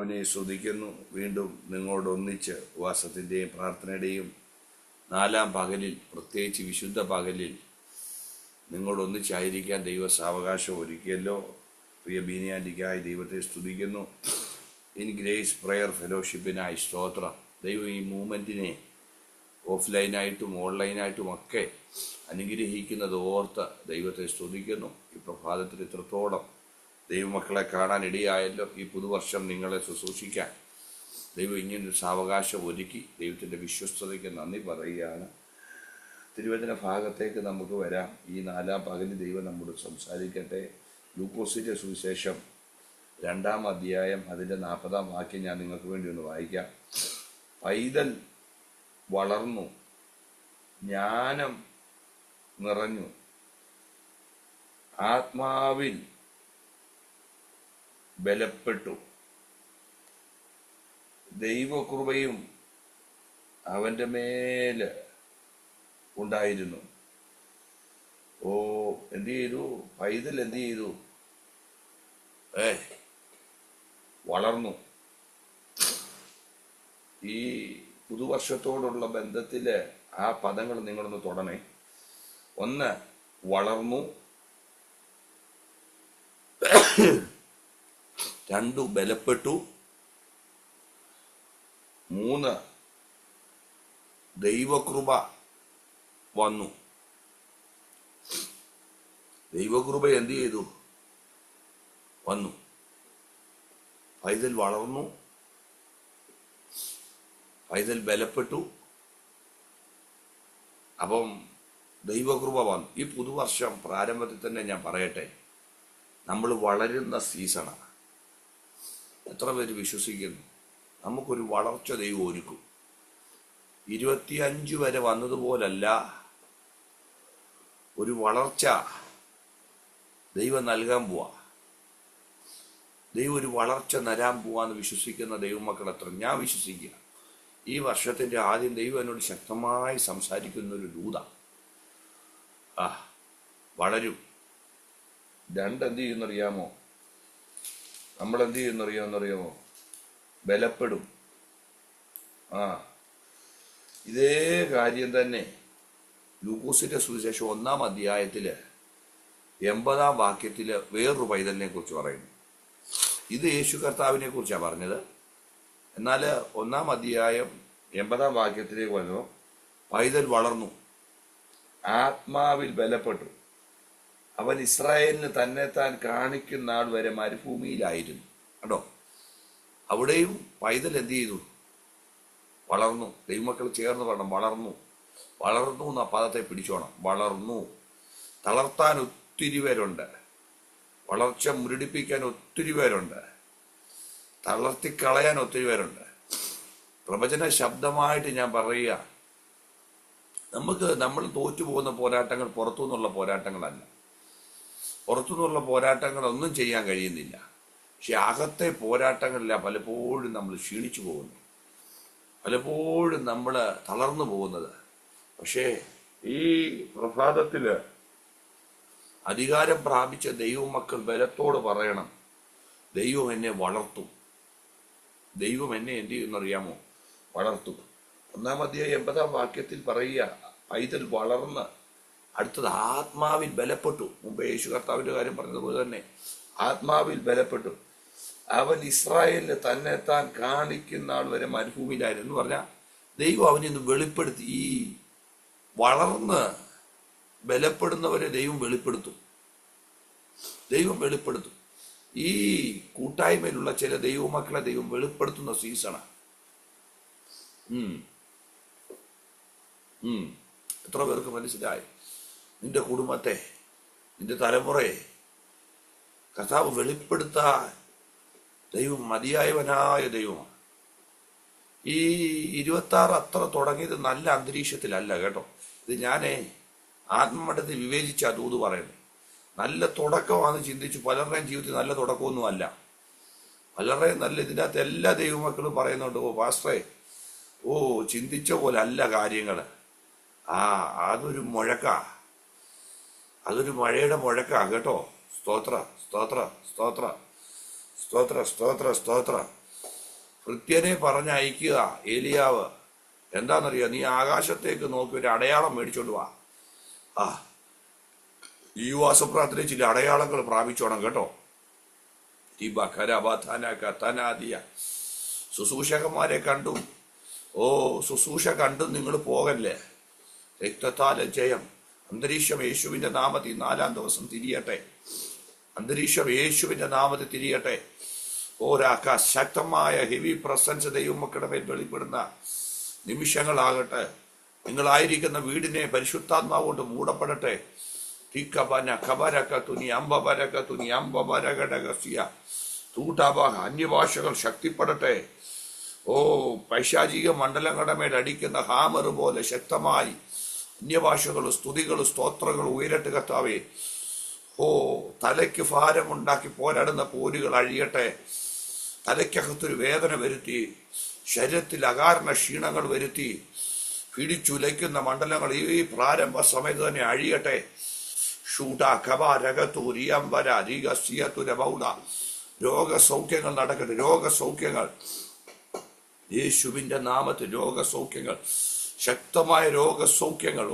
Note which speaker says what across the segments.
Speaker 1: അവനെ സ്തുതിക്കുന്നു. വീണ്ടും നിങ്ങളോടൊന്നിച്ച് ഉപവാസത്തിൻ്റെയും പ്രാർത്ഥനയുടെയും 4-ാം പകലിൽ, പ്രത്യേകിച്ച് വിശുദ്ധ പകലിൽ നിങ്ങളോടൊന്നിച്ചായിരിക്കാൻ ദൈവ സാവകാശം ഒരുക്കിയല്ലോ. പ്രിയ ബീനിയാൻറ്റിക്കായി ദൈവത്തെ സ്തുതിക്കുന്നു. ഇൻ ഗ്രേസ് പ്രെയർ ഫെലോഷിപ്പിനായി സ്തോത്രം. ദൈവം ഈ മൂവ്മെൻറ്റിനെ ഓഫ്ലൈനായിട്ടും ഓൺലൈനായിട്ടും ഒക്കെ അനുഗ്രഹിക്കുന്നത് ഓർത്ത് ദൈവത്തെ സ്തുതിക്കുന്നു. ഈ പ്രഭാതത്തിൽ ഇത്രത്തോളം ദൈവമക്കളെ കാണാൻ ഇടയായല്ലോ. ഈ പുതുവർഷം നിങ്ങളെ ശുശ്രൂഷിക്കാൻ ദൈവം ഇങ്ങനൊരു സാവകാശം ഒരുക്കി. ദൈവത്തിൻ്റെ വിശ്വസ്തതയ്ക്ക് നന്ദി പറയുകയാണ്. തിരുവചന ഭാഗത്തേക്ക് നമുക്ക് വരാം. ഈ 4-ാം പകലിൽ ദൈവം നമ്മോട് സംസാരിക്കട്ടെ. ലൂക്കോസിൻ്റെ സുവിശേഷം 2-ാം അധ്യായം അതിൻ്റെ 40-ാം വാക്യം ഞാൻ നിങ്ങൾക്ക് വേണ്ടി ഒന്ന് വായിക്കാം. പൈതൽ വളർന്നു, ജ്ഞാനം നിറഞ്ഞു, ആത്മാവിൽ ബലപ്പെട്ടു, ദൈവകൃപയും അവൻ്റെ മേല് ഉണ്ടായിരുന്നു. എന്ത് ചെയ്തു? പൈതൽ എന്ത് ചെയ്തു? വളർന്നു. ഈ പുതുവർഷത്തോടുള്ള ബന്ധത്തില് ആ പദങ്ങൾ നിങ്ങളൊന്ന് തൊടണേ. 1 വളർന്നു, 2 ബലപ്പെട്ടു, 3 ദൈവകൃപ വന്നു. ദൈവകൃപ എന്ത് ചെയ്തു? വന്നു. പൈതൽ വളർന്നു, പൈതൽ ബലപ്പെട്ടു, അപ്പം ദൈവകൃപ വന്നു. ഈ പുതുവർഷം പ്രാരംഭത്തിൽ തന്നെ ഞാൻ പറയട്ടെ, നമ്മൾ വളരുന്ന സീസണാണ്. എത്ര പേര് വിശ്വസിക്കുന്നു? നമുക്കൊരു വളർച്ച ദൈവം ഒരുക്കും. 25 വരെ വന്നതുപോലല്ല, ഒരു വളർച്ച ദൈവം നൽകാൻ പോവാ. ദൈവം ഒരു വളർച്ച തരാൻ പോവാന്ന് വിശ്വസിക്കുന്ന ദൈവമക്കൾ എത്ര? ഞാൻ വിശ്വസിക്കുക. ഈ വർഷത്തിന്റെ ആദ്യം ദൈവം എന്നോട് ശക്തമായി സംസാരിക്കുന്ന ഒരു ദൂത. വളരും. 2 എന്ത് ചെയ്യുന്നറിയാമോ? നമ്മൾ എന്ത് ചെയ്യുന്നറിയാമോ? ബലപ്പെടും. ഇതേ കാര്യം തന്നെ ലൂക്കോസിന്റെ സുവിശേഷം 1-ാം അധ്യായത്തില് 80-ാം വാക്യത്തില് വേറൊരു പൈതലിനെ കുറിച്ച് പറയുന്നു. ഇത് യേശു കർത്താവിനെ കുറിച്ചാണ് പറഞ്ഞത്. എന്നാൽ 1-ാം അധ്യായം 80-ാം വാക്യത്തിലേക്ക് വന്നു. പൈതൽ വളർന്നു, ആത്മാവിൽ ബലപ്പെട്ടു, അവൻ ഇസ്രായേലിന് തന്നെത്താൻ കാണിക്കുന്ന നാൾ വരെ മരുഭൂമിയിലായിരുന്നു. കേട്ടോ, അവിടെയും പൈതൽ എന്ത് ചെയ്തു? വളർന്നു. ദൈവമക്കൾ ചേർന്ന് പറയണം, വളർന്നു. വളർന്നു എന്ന പദത്തെ പിടിച്ചോണം. വളർന്നു. തളർത്താൻ ഒത്തിരി പേരുണ്ട്, വളർച്ച മുരടിപ്പിക്കാൻ ഒത്തിരി പേരുണ്ട്, തളർത്തിക്കളയാൻ ഒത്തിരി പേരുണ്ട്. പ്രവചന ശബ്ദമായിട്ട് ഞാൻ പറയുക, നമ്മൾ തോറ്റുപോകുന്ന പോരാട്ടങ്ങൾ പുറത്തുനിന്നുള്ള പോരാട്ടങ്ങളല്ല. പുറത്തുനിന്നുള്ള പോരാട്ടങ്ങളൊന്നും ചെയ്യാൻ കഴിയുന്നില്ല. പക്ഷെ അകത്തെ പോരാട്ടങ്ങളില്ല പലപ്പോഴും നമ്മൾ ക്ഷീണിച്ചു പോകുന്നു, പലപ്പോഴും നമ്മൾ തളർന്നു പോകുന്നത്. പക്ഷേ ഈ പ്രഭാതത്തില് അധികാരം പ്രാപിച്ച ദൈവമക്കൾ ബലത്തോട് പറയണം, ദൈവം എന്നെ വളർത്തും. ദൈവം എന്നെ എന്ത് ചെയ്യുന്നറിയാമോ? വളർത്തും. 1-ാം അധ്യായം 80-ാം വാക്യത്തിൽ പറയുക, പൈതൽ വളർന്ന്, അടുത്തത് ആത്മാവിൽ ബലപ്പെട്ടു. മുമ്പ് യേശു കർത്താവിന്റെ കാര്യം പറഞ്ഞതുപോലെ തന്നെ ആത്മാവിൽ ബലപ്പെട്ടു, അവൻ ഇസ്രായേലിന് തന്നെത്താൻ കാണിക്കുന്ന ആൾ വരെ മരുഭൂമിയിലായിരുന്നു എന്ന് പറഞ്ഞാൽ ദൈവം അവനിന്ന് വെളിപ്പെടുത്തി. ഈ വളർന്ന് ബലപ്പെടുന്നവരെ ദൈവം വെളിപ്പെടുത്തും. ദൈവം വെളിപ്പെടുത്തും. ഈ കൂട്ടായ്മയിലുള്ള ചില ദൈവമക്കളെ ദൈവം വെളിപ്പെടുത്തുന്ന സീസണാണ്. എത്ര പേർക്ക് മനസ്സിലായി? നിന്റെ കുടുംബത്തെ, നിന്റെ തലമുറയെ കർത്താവ് വെളിപ്പെടുത്താൻ ദൈവം മതിയായവനായ ദൈവമാണ്. ഈ 26 അത്ര തുടങ്ങിയത് നല്ല അന്തരീക്ഷത്തിലല്ല കേട്ടോ. ഇത് ഞാനേ ആത്മമണ്ഡലത്തിൽ വിവേചിച്ച അതൂത് പറയുന്നത്. നല്ല തുടക്കമാണെന്ന് ചിന്തിച്ചു പലരുടെയും ജീവിതത്തിൽ നല്ല തുടക്കമൊന്നും അല്ല. പലരുടെയും നല്ല, ഇതിനകത്ത് എല്ലാ ദൈവമക്കളും പറയുന്നുണ്ട്, പാസ്റ്ററേ, ചിന്തിച്ച പോലെ അല്ല കാര്യങ്ങൾ. അതൊരു മുഴക്ക, അതൊരു മഴയുടെ മുഴക്കാ കേട്ടോ. സ്തോത്ര സ്തോത്ര സ്തോത്ര സ്തോത്ര സ്തോത്ര സ്തോത്ര. കൃത്യനെ പറഞ്ഞയക്കുക ഏലിയാവ്. എന്താണെന്നറിയാം, നീ ആകാശത്തേക്ക് നോക്കി ഒരു അടയാളം മേടിച്ചോണ്ട് വാ. ആ ഈ വാസപ്രാർത്ഥന ചില അടയാളങ്ങൾ പ്രാപിച്ചോണം കേട്ടോ. ശുശ്രൂഷകന്മാരെ കണ്ടു, ശുശ്രൂഷ കണ്ടും നിങ്ങൾ പോകല്ലേ. രക്തത്താൽ ജയം. അന്തരീക്ഷം യേശുവിന്റെ നാമത്തിൽ 4-ാം ദിവസം തിരിയട്ടെ. അന്തരീക്ഷം യേശുവിന്റെ നാമത്തിൽ തിരിയട്ടെ. ശക്തമായ ഹെവി പ്രസൻസ് ദൈവമക്കളുടെ മേൽ വെളിപ്പെടുന്ന നിമിഷങ്ങളാകട്ടെ. നിങ്ങളായിരിക്കുന്ന വീടിനെ പരിശുദ്ധാത്മാവ് കൊണ്ട് മൂടപ്പെടട്ടെ. അന്യഭാഷകൾ ശക്തിപ്പെടട്ടെ. പൈശാചിക മണ്ഡലങ്ങളുടെ മേൽ അടിക്കുന്ന ഹാമർ പോലെ ശക്തമായി അന്യഭാഷകളും സ്തുതികളും സ്തോത്രങ്ങളും ഉയരട്ട് കർത്താവേ. തലയ്ക്ക് ഭാരമുണ്ടാക്കി പോരാടുന്ന പോരുകൾ അഴിയട്ടെ. തലയ്ക്കകത്തൊരു വേദന വരുത്തി, ശരീരത്തിൽ അകാരണ ക്ഷീണങ്ങൾ വരുത്തി പിടിച്ചുലയ്ക്കുന്ന മണ്ഡലങ്ങൾ ഈ പ്രാരംഭ സമയത്ത് തന്നെ അഴിയട്ടെ. രോഗസൗഖ്യങ്ങൾ നടക്കട്ടെ. രോഗസൗഖ്യങ്ങൾ യേശുവിന്റെ നാമത്തിൽ രോഗസൗഖ്യങ്ങൾ, ശക്തമായ രോഗസൗഖ്യങ്ങൾ.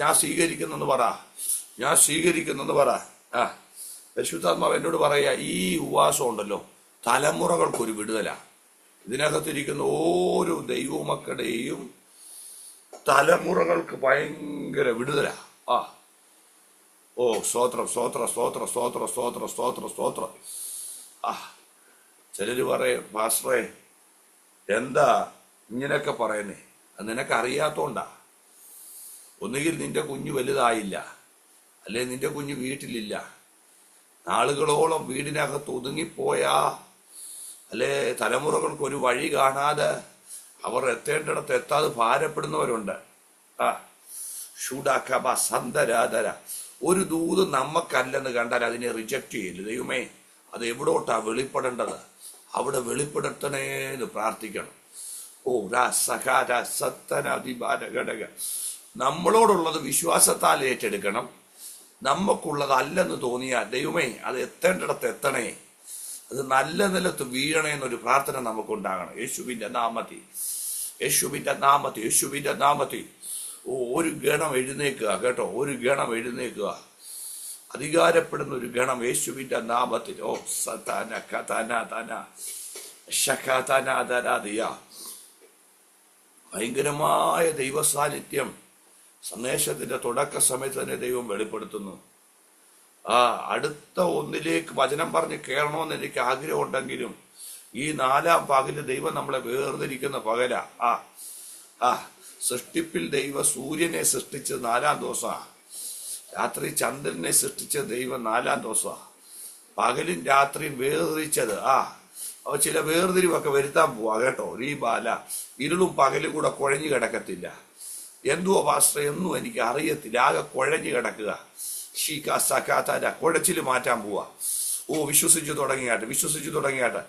Speaker 1: ഞാൻ സ്വീകരിക്കുന്നെന്ന് പറ. ഞാൻ സ്വീകരിക്കുന്നെന്ന് പറ. പരിശുദ്ധാത്മാവ് എന്നോട് പറയാ, ഈ ഉപവാസം ഉണ്ടല്ലോ തലമുറകൾക്കൊരു വിടുതല. ഇതിനകത്തിരിക്കുന്ന ഓരോ ദൈവമക്കളുടെയും തലമുറകൾക്ക് ഭയങ്കര വിടുതല. സ്തോത്രം സ്തോത്രം സ്തോത്രം സ്തോത്രം സ്തോത്രം സ്തോത്രം സ്തോത്രം. ചിലര് പറയും, പാസ്റ്ററെ എന്താ ഇങ്ങനെയൊക്കെ പറയുന്നേ? അത് നിനക്കറിയാത്തോണ്ടാ. ഒന്നുകിൽ നിന്റെ കുഞ്ഞ് വലുതായില്ല, അല്ലെ നിന്റെ കുഞ്ഞ് വീട്ടിലില്ല. നാളുകളോളം വീടിനകത്ത് ഒതുങ്ങിപ്പോയാ, അല്ലെ തലമുറകൾക്കൊരു വഴി കാണാതെ അവർ എത്തേണ്ടിടത്ത് എത്താതെ ഭാരപ്പെടുന്നവരുണ്ട്. സന്തരാധര. ഒരു ദൂത് നമ്മക്കല്ലെന്ന് കണ്ടാൽ അതിനെ റിജക്റ്റ് ചെയ്യില്ല. ദൈവമേ, അത് എവിടോട്ടാ വെളിപ്പെടേണ്ടത്? അവിടെ വെളിപ്പെടുത്തണേന്ന് പ്രാർത്ഥിക്കണം. നമ്മളോടുള്ളത് വിശ്വാസത്താൽ ഏറ്റെടുക്കണം. നമുക്കുള്ളത് അല്ലെന്ന് തോന്നിയാൽ ദൈവമേ അത് എത്തേണ്ടിടത്ത് എത്തണേ, അത് നല്ല നിലത്ത് വീഴണേ എന്നൊരു പ്രാർത്ഥന നമുക്കുണ്ടാകണം. യേശുവിന്റെ നാമത്തിൽ, യേശുവിന്റെ നാമത്തിൽ, യേശുവിന്റെ നാമത്തിൽ. ഒരു ഗണം എഴുന്നേക്കുക കേട്ടോ. ഒരു ഗണം എഴുന്നേക്കുക. അധികാരപ്പെടുന്ന ഒരു ഗണം യേശുവിന്റെ നാമത്തിൽ. ഭയങ്കരമായ ദൈവസാന്നിധ്യം സന്ദേശത്തിന്റെ തുടക്ക സമയത്ത് തന്നെ ദൈവം വെളിപ്പെടുത്തുന്നു. അടുത്ത ഒന്നിലേക്ക് വചനം പറഞ്ഞ് കയറണമെന്ന് എനിക്ക് ആഗ്രഹം ഉണ്ടെങ്കിലും ഈ 4-ാം പകല് ദൈവം നമ്മളെ വേർതിരിക്കുന്ന പകല. സൃഷ്ടിപ്പിൽ ദൈവം സൂര്യനെ സൃഷ്ടിച്ചത് 4-ാം ദിവസമാണ്. രാത്രി ചന്ദ്രനെ സൃഷ്ടിച്ച ദൈവം 4-ാം ദിവസമാണ്. പകലും രാത്രിയും വേർതിരിച്ചത്. അവ ചില വേർതിരിവൊക്കെ വരുത്താൻ പോവാ കേട്ടോ. ബാല ഇരുളും പകലും കൂടെ കുഴഞ്ഞു കിടക്കത്തില്ല. എന്തുവാ പാസ്റ്റർ എന്നും എനിക്ക് അറിയത്തില്ല. ആകെ കുഴഞ്ഞു കിടക്കുക. കുഴച്ചില് മാറ്റാൻ പോവാ. വിശ്വസിച്ചു തുടങ്ങിയാട്ടെ.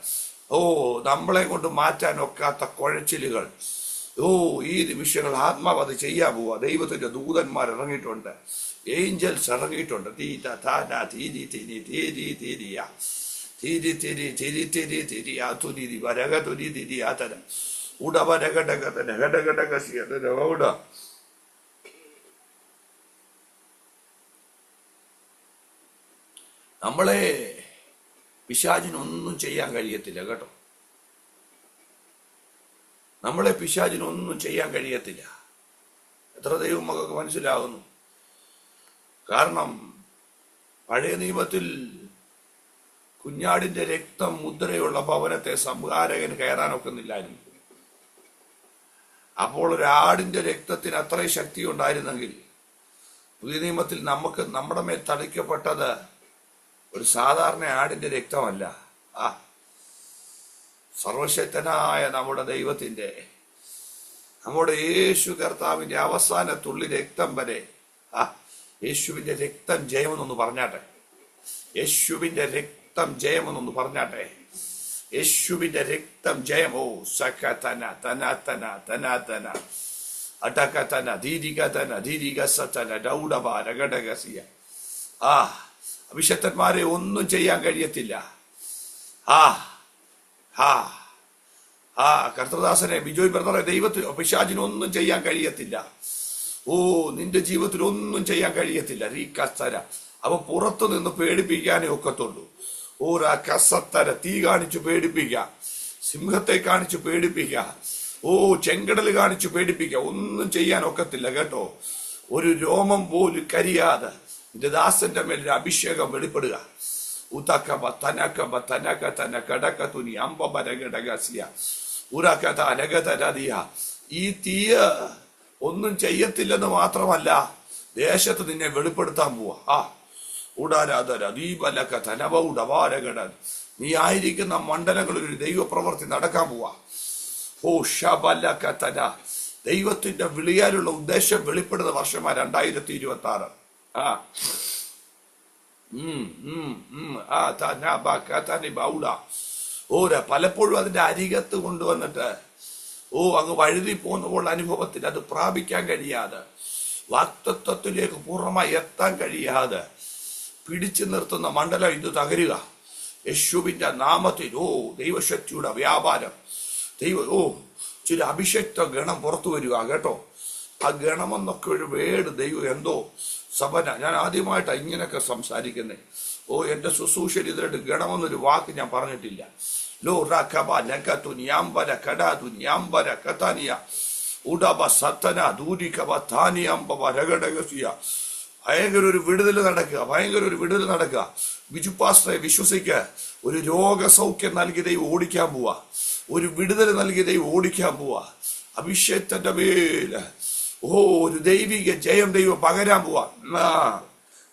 Speaker 1: നമ്മളെ കൊണ്ട് മാറ്റാൻ ഒക്കാത്ത കുഴച്ചിലുകൾ. ഈ നിമിഷങ്ങൾ ആത്മാവ് അത് ചെയ്യാൻ പോവാ. ദൈവത്തിന്റെ ദൂതന്മാർ ഇറങ്ങിയിട്ടുണ്ട്, ഏഞ്ചൽസ് ഇറങ്ങിയിട്ടുണ്ട്. നമ്മളെ പിശാചിനൊന്നും ചെയ്യാൻ കഴിയത്തില്ല കേട്ടോ. നമ്മളെ പിശാചിനൊന്നും ചെയ്യാൻ കഴിയത്തില്ല. എത്ര ദൈവം മക്കൾക്ക് മനസ്സിലാകുന്നു? കാരണം പഴയ നിയമത്തിൽ കുഞ്ഞാടിന്റെ രക്തം മുദ്രയുള്ള ഭവനത്തെ സംഹാരകന് കയറാനൊക്കുന്നില്ലായിരുന്നു. അപ്പോൾ ഒരാടിന്റെ രക്തത്തിന് അത്രയും ശക്തി ഉണ്ടായിരുന്നെങ്കിൽ പുതിയ നിയമത്തിൽ നമ്മുടെ മേൽ തളിക്കപ്പെട്ടത് ഒരു സാധാരണ ആടിന്റെ രക്തമല്ല. സർവശക്തനായ നമ്മുടെ ദൈവത്തിന്റെ, നമ്മുടെ യേശു കർത്താവിന്റെ അവസാന തുള്ളി രക്തം വരെ യേശുവിന്റെ രക്തം ജയമെന്നൊന്ന് പറഞ്ഞാട്ടെ. യേശുവിന്റെ രക്തം ജയമെന്നൊന്ന് പറഞ്ഞാട്ടെ. യേശുവിന്റെ രക്തം ജയം. സകതന തന തന തന തന അടകതന ദീദികതന ദീദികസതന ദൗഡബാരഗടഗസിയ. അഭിഷക്തന്മാരെ ഒന്നും ചെയ്യാൻ കഴിയത്തില്ല. ആ ആ ആ കർത്തദാസനെ, ബിജോയ് ബ്രദറെ, ദൈവത്തിന് പിശാചിനൊന്നും ചെയ്യാൻ കഴിയത്തില്ല. ഓ, നിന്റെ ജീവിതത്തിൽ ഒന്നും ചെയ്യാൻ കഴിയത്തില്ല. ഈ കസ്തര അവ പുറത്തു നിന്ന് പേടിപ്പിക്കാനേ ഒക്കത്തുള്ളൂ. ഓരാ കസത്തര തീ കാണിച്ചു പേടിപ്പിക്കാം, സിംഹത്തെ കാണിച്ചു പേടിപ്പിക്കാം, ഓ ചെങ്കടൽ കാണിച്ചു പേടിപ്പിക്കാം. ഒന്നും ചെയ്യാൻ ഒക്കത്തില്ല കേട്ടോ. ഒരു രോമം പോലും കരിയാതെ നിന്റെ ദാസന്റെ മേലൊരു അഭിഷേകം വെളിപ്പെടുക. ഉതക്കബ തനക്കബ തനക തന കടക തുനി അമ്പബരകടകസിയ ഉറക്കഥ അനഗതരതിയ. ഈ തീയ ഒന്നും ചെയ്യത്തില്ലെന്ന് മാത്രമല്ല, ദേശത്ത് നിന്നെ വെളിപ്പെടുത്താൻ പോവാ. ആ ഉടാരാധര ദീപലക ധനവ ഉടവാരകടൻ. നീ ആയിരിക്കുന്ന മണ്ഡലങ്ങളിൽ ഒരു ദൈവപ്രവൃത്തി നടക്കാൻ പോവാ. ഓ ഷബലക തന. ദൈവത്തിന്റെ വിളിയാലുള്ള ഉദ്ദേശം വെളിപ്പെടുന്ന വർഷമാ 2026. ആ ഓര പലപ്പോഴും അതിന്റെ അരികത്ത് കൊണ്ടുവന്നിട്ട് അങ്ങ് വഴുതി പോകുന്ന അനുഭവത്തിൽ അത് പ്രാപിക്കാൻ കഴിയാതെ, വാക്തത്വത്തിലേക്ക് പൂർണ്ണമായി എത്താൻ കഴിയാതെ പിടിച്ചു നിർത്തുന്ന മണ്ഡലം ഇത് തകരുക യേശുവിന്റെ നാമത്തിൽ. ദൈവശക്തിയുടെ വ്യാപാരം, ചില അഭിഷക്ത ഗണം പുറത്തു വരിക കേട്ടോ. ആ ഗണമെന്നൊക്കെ ഒരു വേട് ദൈവം എന്തോ സഭന. ഞാൻ ആദ്യമായിട്ടാണ് ഇങ്ങനെയൊക്കെ സംസാരിക്കുന്നത്. എന്റെ ശുശ്രൂഷയിൽ ഇതിലായിട്ട് ഗണമെന്നൊരു വാക്ക് ഞാൻ പറഞ്ഞിട്ടില്ല. ലോ റഖബ ലഖതു നിയംബര കടാതു നിയംബര കതാനിയ ഉഡബ സത്തന ദൂരികബ താനിയംബ രഗടഗസിയ. ഭയങ്കര ഒരു വിടുതൽ നടക്കുക. ബിജുപാസ്ത്രയെ വിശ്വസിക്കുക. ഒരു രോഗസൗഖ്യം നൽകി ദൈവം ഓടിക്കാൻ പോവാ. ഒരു വിടുതൽ നൽകി ദൈവം ഓടിക്കാൻ പോവാ. അഭിഷേകത്തിന്റെ മേല് ഒരു ദൈവിക ജയം ദൈവം പകരാൻ പോവാ.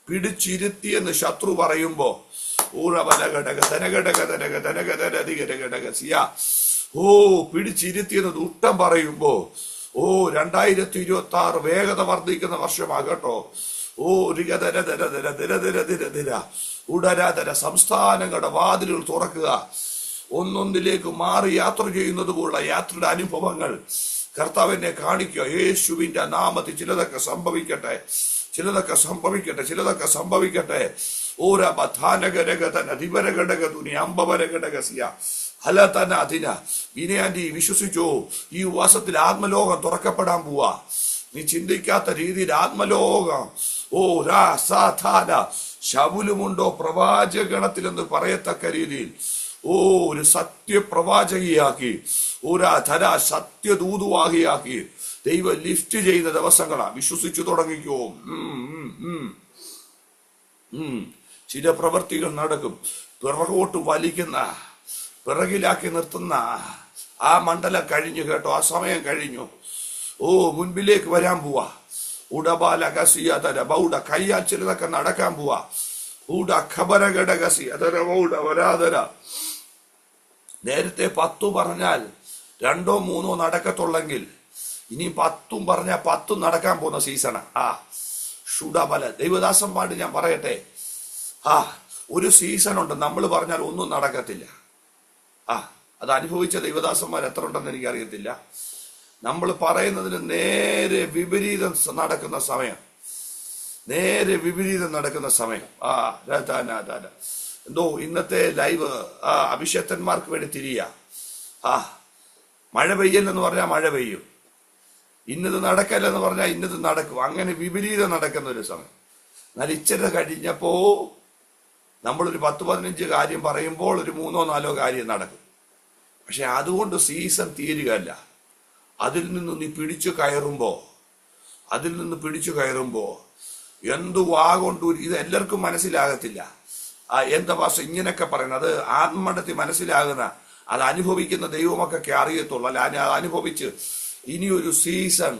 Speaker 1: പിടിച്ചിരുത്തിയെന്ന് ശത്രു പറയുമ്പോ പിടിച്ചിരുത്തിയെന്ന് ദുഷ്ടം പറയുമ്പോ 2026 വേഗത വർദ്ധിക്കുന്ന വർഷമാകട്ടോ. ഉടരാതര സംസ്ഥാനങ്ങളുടെ വാതിലുകൾ തുറക്കുക. ഒന്നൊന്നിലേക്ക് മാറി യാത്ര ചെയ്യുന്നത് പോലുള്ള യാത്രയുടെ അനുഭവങ്ങൾ കർത്താവിനെ കാണിക്കുക. യേശുവിന്റെ നാമത്തിൽ ചിലതൊക്കെ സംഭവിക്കട്ടെ. വിനയാന്റി വിശ്വസിച്ചോ, ഈ ഉപവാസത്തിൽ ആത്മലോകം തുറക്കപ്പെടാൻ പോവാ. നീ ചിന്തിക്കാത്ത രീതിയിൽ ആത്മലോകം ശവുലുമുണ്ടോ പ്രവാചകഗണത്തിൽ എന്ന് പറയത്തക്ക രീതിയിൽ ഒരു സത്യപ്രവാചകിയാക്കി, സത്യദൂതുവാഹിയാക്കി ദൈവം ലിഫ്റ്റ് ചെയ്ത ദിവസങ്ങളാ. വിശ്വസിച്ചു തുടങ്ങിക്കോ. ചില പ്രവൃത്തികൾ നടക്കും. പിറകോട്ട് വലിക്കുന്ന, പിറകിലാക്കി നിർത്തുന്ന ആ മണ്ഡലം കഴിഞ്ഞു കേട്ടോ. ആ സമയം കഴിഞ്ഞു. മുൻപിലേക്ക് വരാൻ പോവാ. ഉടബാലകസിയതര ബൗഡ കയ്യാൽ ചിലതൊക്കെ നടക്കാൻ പോവാ. ഖബരഘടകസി അതര ബൗഡ വരാതര. നേരത്തെ 10 പറഞ്ഞാൽ 2ഓ 3ഓ നടക്കത്തുള്ളെങ്കിൽ ഇനി 10 പറഞ്ഞാൽ 10 നടക്കാൻ പോകുന്ന സീസണാ. ഷുഡബല ദൈവദാസന്മാര് ഞാൻ പറയട്ടെ, ഒരു സീസൺ ഉണ്ട് നമ്മൾ പറഞ്ഞാൽ ഒന്നും നടക്കത്തില്ല. അത് അനുഭവിച്ച ദൈവദാസന്മാർ എത്ര ഉണ്ടെന്ന് എനിക്കറിയത്തില്ല. നമ്മൾ പറയുന്നതിന് നേരെ വിപരീതം നടക്കുന്ന സമയം. എന്തോ ഇന്നത്തെ ലൈവ് അഭിഷേക്തന്മാർക്ക് വേണ്ടി തിരിയ. മഴ പെയ്യല്ലെന്ന് പറഞ്ഞാൽ മഴ പെയ്യും, ഇന്നത് നടക്കല്ലെന്ന് പറഞ്ഞാൽ ഇന്നത് നടക്കും. അങ്ങനെ വിപരീതം നടക്കുന്ന ഒരു സമയം. എന്നാൽ ഇച്ചിരി കഴിഞ്ഞപ്പോ നമ്മളൊരു 10-15 കാര്യം പറയുമ്പോൾ ഒരു 3-4 കാര്യം നടക്കും. പക്ഷെ അതുകൊണ്ട് സീസൺ തീരുകയല്ല. അതിൽ നിന്ന് നീ പിടിച്ചു കയറുമ്പോ എന്തു വാഗൊണ്ടു ഇത് എല്ലാവർക്കും മനസ്സിലാകത്തില്ല. എന്താ ഭാഷ ഇങ്ങനെയൊക്കെ പറയുന്നത്? അത് ആത്മമണ്ഡലത്തിൽ മനസ്സിലാകുന്ന, അത് അനുഭവിക്കുന്ന ദൈവമൊക്കെ അറിയത്തുള്ളൂ. അല്ല, അത് അനുഭവിച്ച് ഇനിയൊരു സീസൺ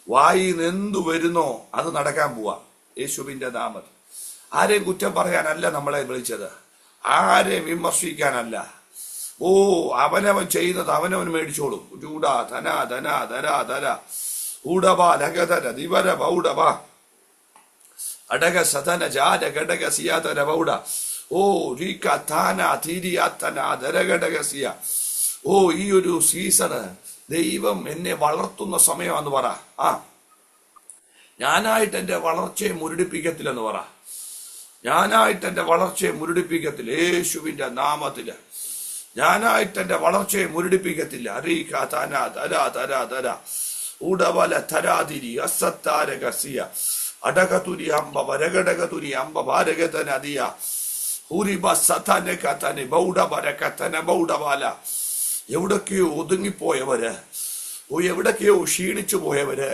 Speaker 1: വായിന്ന് എന്തു വരുന്നോ അത് നടക്കാൻ പോവാ യേശുവിന്റെ നാമത്തിൽ. ആരെയും കുറ്റം പറയാനല്ല നമ്മളെ വിളിച്ചത്, ആരെയും വിമർശിക്കാനല്ല. അവനവൻ ചെയ്യുന്നത് അവനവൻ മേടിച്ചോളും. ചൂടാ ധന ധന ധര ധര ഊടബാ ലഗധര ദിവര ബൗഡബ അടക സധന ജാല ഘടക സിയാതര ബൗഡ രീക താന തീരിയാത്തന ധരഘടകസിയ. ഈ ഒരു സീസണ് ദൈവം എന്നെ വളർത്തുന്ന സമയമാണെന്ന് പറ. ഞാനായിട്ട് എന്റെ വളർച്ചയെ മുരടിപ്പിക്കത്തില്ലെന്ന് പറ. യേശുവിന്റെ നാമത്തില് ഞാനായിട്ട് എന്റെ വളർച്ചയെ മുരടിപ്പിക്കത്തില്ല. ഉടവല തരാതിരി അസത്താരകസിയ അടകതുരി അമ്പ വരകടകതുരി അമ്പ ഭാരകതനദിയ ഹൂരിബ സതനെ കതനെ ബൗഡബര കതന ബൗഡബാല. എവിടൊക്കെയോ ഒതുങ്ങിപ്പോയവര്, എവിടൊക്കെയോ ക്ഷീണിച്ചു പോയവര്,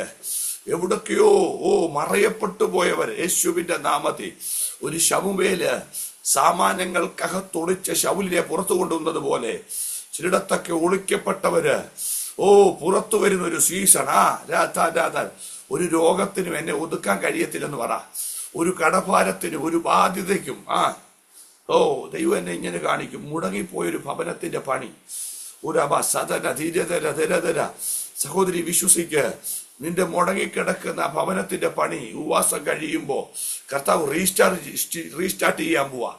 Speaker 1: എവിടൊക്കെയോ മറയപ്പെട്ടു പോയവര്, യേശുവിന്റെ നാമത്തിൽ ഒരു ശമുവേല് സാമാനങ്ങൾക്കകത്തൊളിച്ച ശൗലിനെ പുറത്തു കൊണ്ടുവന്നത് പോലെ ചിലയിടത്തൊക്കെ ഒളിക്കപ്പെട്ടവര് പുറത്തു വരുന്ന ഒരു സീസൺ. ഒരു രോഗത്തിനും എന്നെ ഒതുക്കാൻ കഴിയത്തില്ലെന്ന് പറ, ഒരു കടഭാരത്തിനും ഒരു ബാധ്യതയ്ക്കും ദൈവം എന്നെ ഇങ്ങനെ കാണിക്കും. മുടങ്ങിപ്പോയൊരു ഭവനത്തിന്റെ പണി സഹോദരി വിശ്വസിക്ക്, നിന്റെ മുടങ്ങിക്കിടക്കുന്ന ഭവനത്തിന്റെ പണി ഉപവാസം കഴിയുമ്പോ കർത്താവ് റീസ്റ്റാർട്ട് ചെയ്യാൻ പോവാ.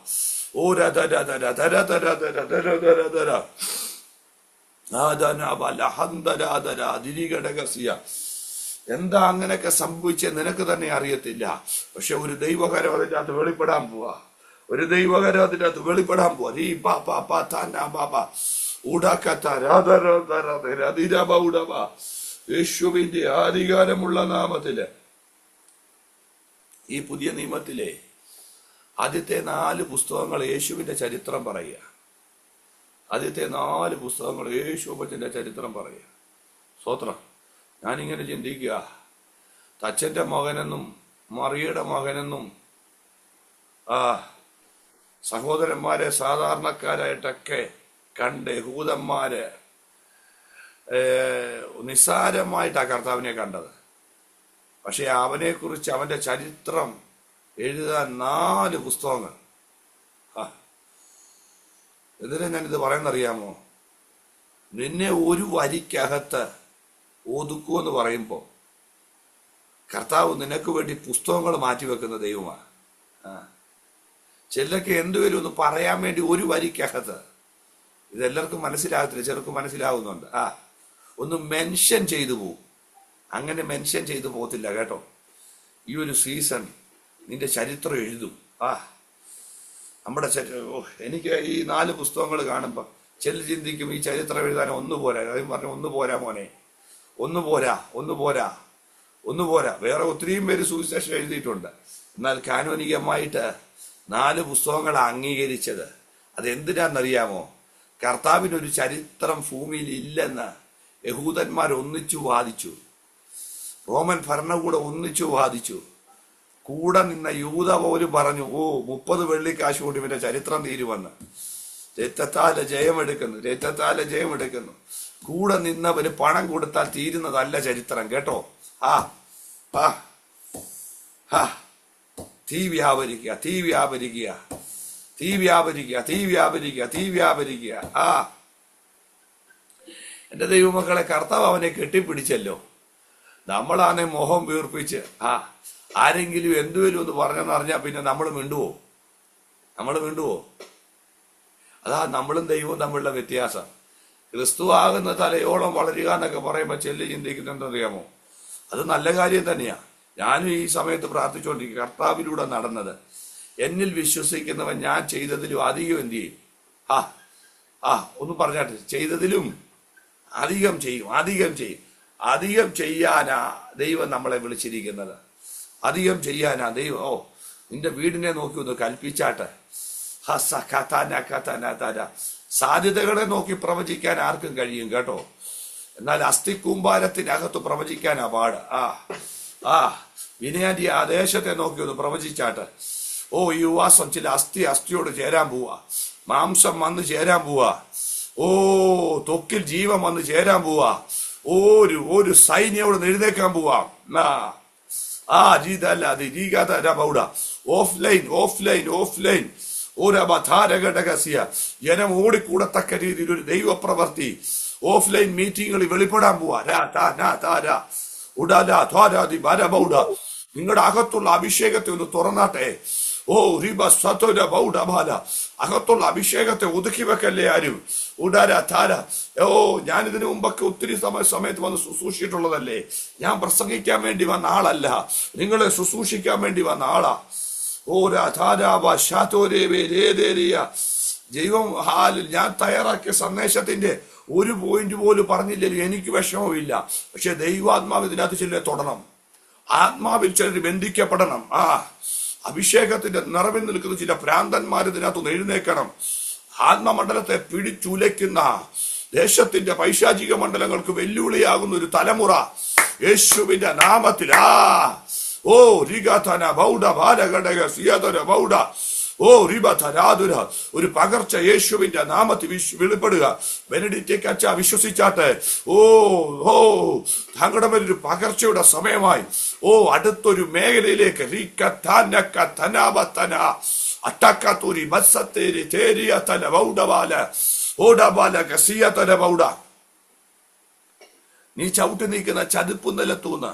Speaker 1: എന്താ അങ്ങനെയൊക്കെ സംഭവിച്ചത് നിനക്ക് തന്നെ അറിയത്തില്ല. പക്ഷെ ഒരു ദൈവകരം അതിൻ്റെ അകത്ത് വെളിപ്പെടാൻ പോവാ. ഒരു ദൈവകരം അതിൻ്റെ അകത്ത് വെളിപ്പെടാൻ പോവാ. യേശുവിന്റെ അധികാരമുള്ള നാമത്തില് ഈ പുതിയ നിയമത്തിലെ ആദ്യത്തെ 4 പുസ്തകങ്ങൾ യേശുവിന്റെ ചരിത്രം പറയുക. ആദ്യത്തെ 4 പുസ്തകങ്ങൾ യേശുവിന്റെ ചരിത്രം പറയുക. സ്തോത്രം. ഞാനിങ്ങനെ ചിന്തിക്കുക, തച്ചന്റെ മകനെന്നും മറിയുടെ മകനെന്നും സഹോദരന്മാരെ സാധാരണക്കാരായിട്ടൊക്കെ കണ്ട് യഹൂദന്മാര് നിസ്സാരമായിട്ടാണ് കർത്താവിനെ കണ്ടത്. പക്ഷെ അവനെ കുറിച്ച് അവന്റെ ചരിത്രം എഴുതാൻ 4 പുസ്തകങ്ങൾ. എന്തിനാ ഞാനിത് പറയുന്നറിയാമോ? നിന്നെ ഒരു വരിക്കകത്ത് ഒതുക്കുമെന്ന് പറയുമ്പോ കർത്താവ് നിനക്ക് വേണ്ടി പുസ്തകങ്ങൾ മാറ്റിവെക്കുന്ന ദൈവമാണ്. ചിലർക്ക് എന്തുവരും ഒന്ന് പറയാൻ വേണ്ടി ഒരു വരിക്കകത്ത്, ഇതെല്ലാവർക്കും മനസ്സിലാകത്തില്ല, ചിലർക്ക് മനസ്സിലാവുന്നുണ്ട്. ഒന്ന് മെൻഷൻ ചെയ്തു പോകും. അങ്ങനെ മെൻഷൻ ചെയ്തു പോകത്തില്ല കേട്ടോ. ഈ ഒരു സീസൺ നിന്റെ ചരിത്രം എഴുതും. നമ്മുടെ എനിക്ക് ഈ 4 പുസ്തകങ്ങൾ കാണുമ്പോൾ ചില ചിന്തിക്കും ഈ ചരിത്രം എഴുതാൻ ഒന്ന് പോരാ. അതും പറഞ്ഞു ഒന്ന് പോരാ മോനെ, ഒന്ന് പോരാ. വേറെ ഒത്തിരിയും പേര് സുവിശേഷം എഴുതിയിട്ടുണ്ട്. എന്നാൽ കാനോനികമായിട്ട് 4 പുസ്തകങ്ങൾ അംഗീകരിച്ചത് അതെന്തിനാണെന്നറിയാമോ? കർത്താവിനൊരു ചരിത്രം ഭൂമിയിൽ ഇല്ലെന്ന് യഹൂദന്മാർ ഒന്നിച്ചു വാദിച്ചു. റോമൻ ഭരണകൂടം ഒന്നിച്ചു വാദിച്ചു. കൂടെ നിന്ന യൂത പോലും പറഞ്ഞു 30 വെള്ളിക്കാശ് കൊണ്ട് ഇവന്റെ ചരിത്രം തീരുമെന്ന്. രക്തത്താല് ജയമെടുക്കുന്നു. കൂടെ നിന്നവര് പണം കൊടുത്താൽ തീരുന്നതല്ല ചരിത്രം കേട്ടോ. തീ വ്യാപരിക്കുക. എന്റെ ദൈവമക്കളെ, കർത്താവ് അവനെ കെട്ടിപ്പിടിച്ചല്ലോ. നമ്മളാണെ മോഹം വീർപ്പിച്ച് ആരെങ്കിലും എന്തുവരും ഒന്ന് പറഞ്ഞെന്നറിഞ്ഞാൽ പിന്നെ നമ്മൾ മിണ്ടുവോ? അതാ നമ്മളും ദൈവവും തമ്മിലുള്ള വ്യത്യാസം. ക്രിസ്തു ആകുന്ന തലയോളം വളരുക എന്നൊക്കെ പറയുമ്പോൾ ചെല്ലി ചിന്തിക്കുന്നുണ്ടെന്നറിയാമോ? അത് നല്ല കാര്യം തന്നെയാ. ഞാനും ഈ സമയത്ത് പ്രാർത്ഥിച്ചുകൊണ്ടിരിക്കും, കർത്താവിലൂടെ നടന്നത് എന്നിൽ വിശ്വസിക്കുന്നവൻ ഞാൻ ചെയ്തതിലും അധികം എന്ത് ചെയ്യും? ഒന്ന് പറഞ്ഞാട്ടെ, ചെയ്തതിലും അധികം ചെയ്യും. അധികം ചെയ്യാനാ ദൈവം നമ്മളെ വിളിച്ചിരിക്കുന്നത്. അധികം ചെയ്യാനാ ദൈവം. നിന്റെ വീടിനെ നോക്കി ഒന്ന് കൽപ്പിച്ചാട്ടെ. സാധ്യതകളെ നോക്കി പ്രവചിക്കാൻ ആർക്കും കഴിയും കേട്ടോ. എന്നാൽ അസ്ഥിക്കൂമ്പാരത്തിനകത്ത് പ്രവചിക്കാനാ പാട്. വിനയാന്റി ആ ദേശത്തെ നോക്കി ഒന്ന് പ്രവചിച്ചാട്ടെ. ഈ ഉപവാസം ചില അസ്ഥിയോട് ചേരാൻ പോവാ. മാംസം വന്ന് ചേരാൻ പോവാ. ത്വക്കിൽ ജീവൻ വന്ന് ചേരാൻ പോവാ. ഒരു സൈന്യോട് എഴുന്നേക്കാൻ പോവാ. ഓഫ്ലൈൻ ജനം ഓടിക്കൂടത്തക്ക രീതിയിൽ ഒരു ദൈവപ്രവർത്തി ഓഫ്ലൈൻ മീറ്റിങ്ങുകളിൽ വെളിപ്പെടാൻ പോവാ. നിങ്ങളുടെ അകത്തുള്ള അഭിഷേകത്തെ ഒന്ന് തുറന്നാട്ടെ. അകത്തുള്ള അഭിഷേകത്തെ ഒതുക്കി വെക്കല്ലേ ആരും. ഞാനിതിനു മുമ്പൊക്കെ ഒത്തിരി സമയത്ത് വന്ന് ശുശ്രൂഷിച്ചിട്ടുള്ളതല്ലേ. ഞാൻ പ്രസംഗിക്കാൻ വേണ്ടി വന്ന ആളല്ല, നിങ്ങളെ ശുശ്രൂഷിക്കാൻ വേണ്ടി വന്ന ആളാ. ദൈവം ഞാൻ തയ്യാറാക്കിയ സന്ദേശത്തിന്റെ ഒരു പോയിന്റ് പോലും പറഞ്ഞില്ലല്ലോ, എനിക്ക് വിഷമമില്ല. പക്ഷെ ദൈവാത്മാവ് ഇതിനകത്ത് ചിലരെ തൊടണം, ആത്മാവിൽ ചിലർ ബന്ധിക്കപ്പെടണം. അഭിഷേകത്തിന്റെ നിറവിൽ നിൽക്കുന്ന ചില ഭ്രാന്തന്മാർ ഇതിനകത്തൊന്ന് എഴുന്നേക്കണം. ആത്മമണ്ഡലത്തെ പിടിച്ചുലയ്ക്കുന്ന ദേശത്തിന്റെ പൈശാചിക മണ്ഡലങ്ങൾക്ക് വെല്ലുവിളിയാകുന്ന ഒരു തലമുറ യേശുവിന്റെ നാമത്തിൽ ഓ റിഗാതന ബൗഡ ബാലഘടക സിയതന ബൗഡ ഓ റിബധരാതുര ഒരു പകർച്ച യേശുവിന്റെ നാമത്തിൽ വെളിപ്പെടുക. ബെനഡിക്റ്റ് അച്ഛ വിശ്വസിച്ചാട്ടെ. ഓ ഓ തങ്ങളുടെ മേലൊരു പകർച്ചയുടെ സമയമായി. ഓ അടുത്തൊരു മേഖലയിലേക്ക് അട്ടക്കത്തൂരി മത്സത്തേരി തേരിയതന ബൗഡബാല ഓടബാല കസിയതന ബൗഡ. നീ ചവിട്ടി നീക്കുന്ന ചതുപ്പ് നിലത്തൂന്ന്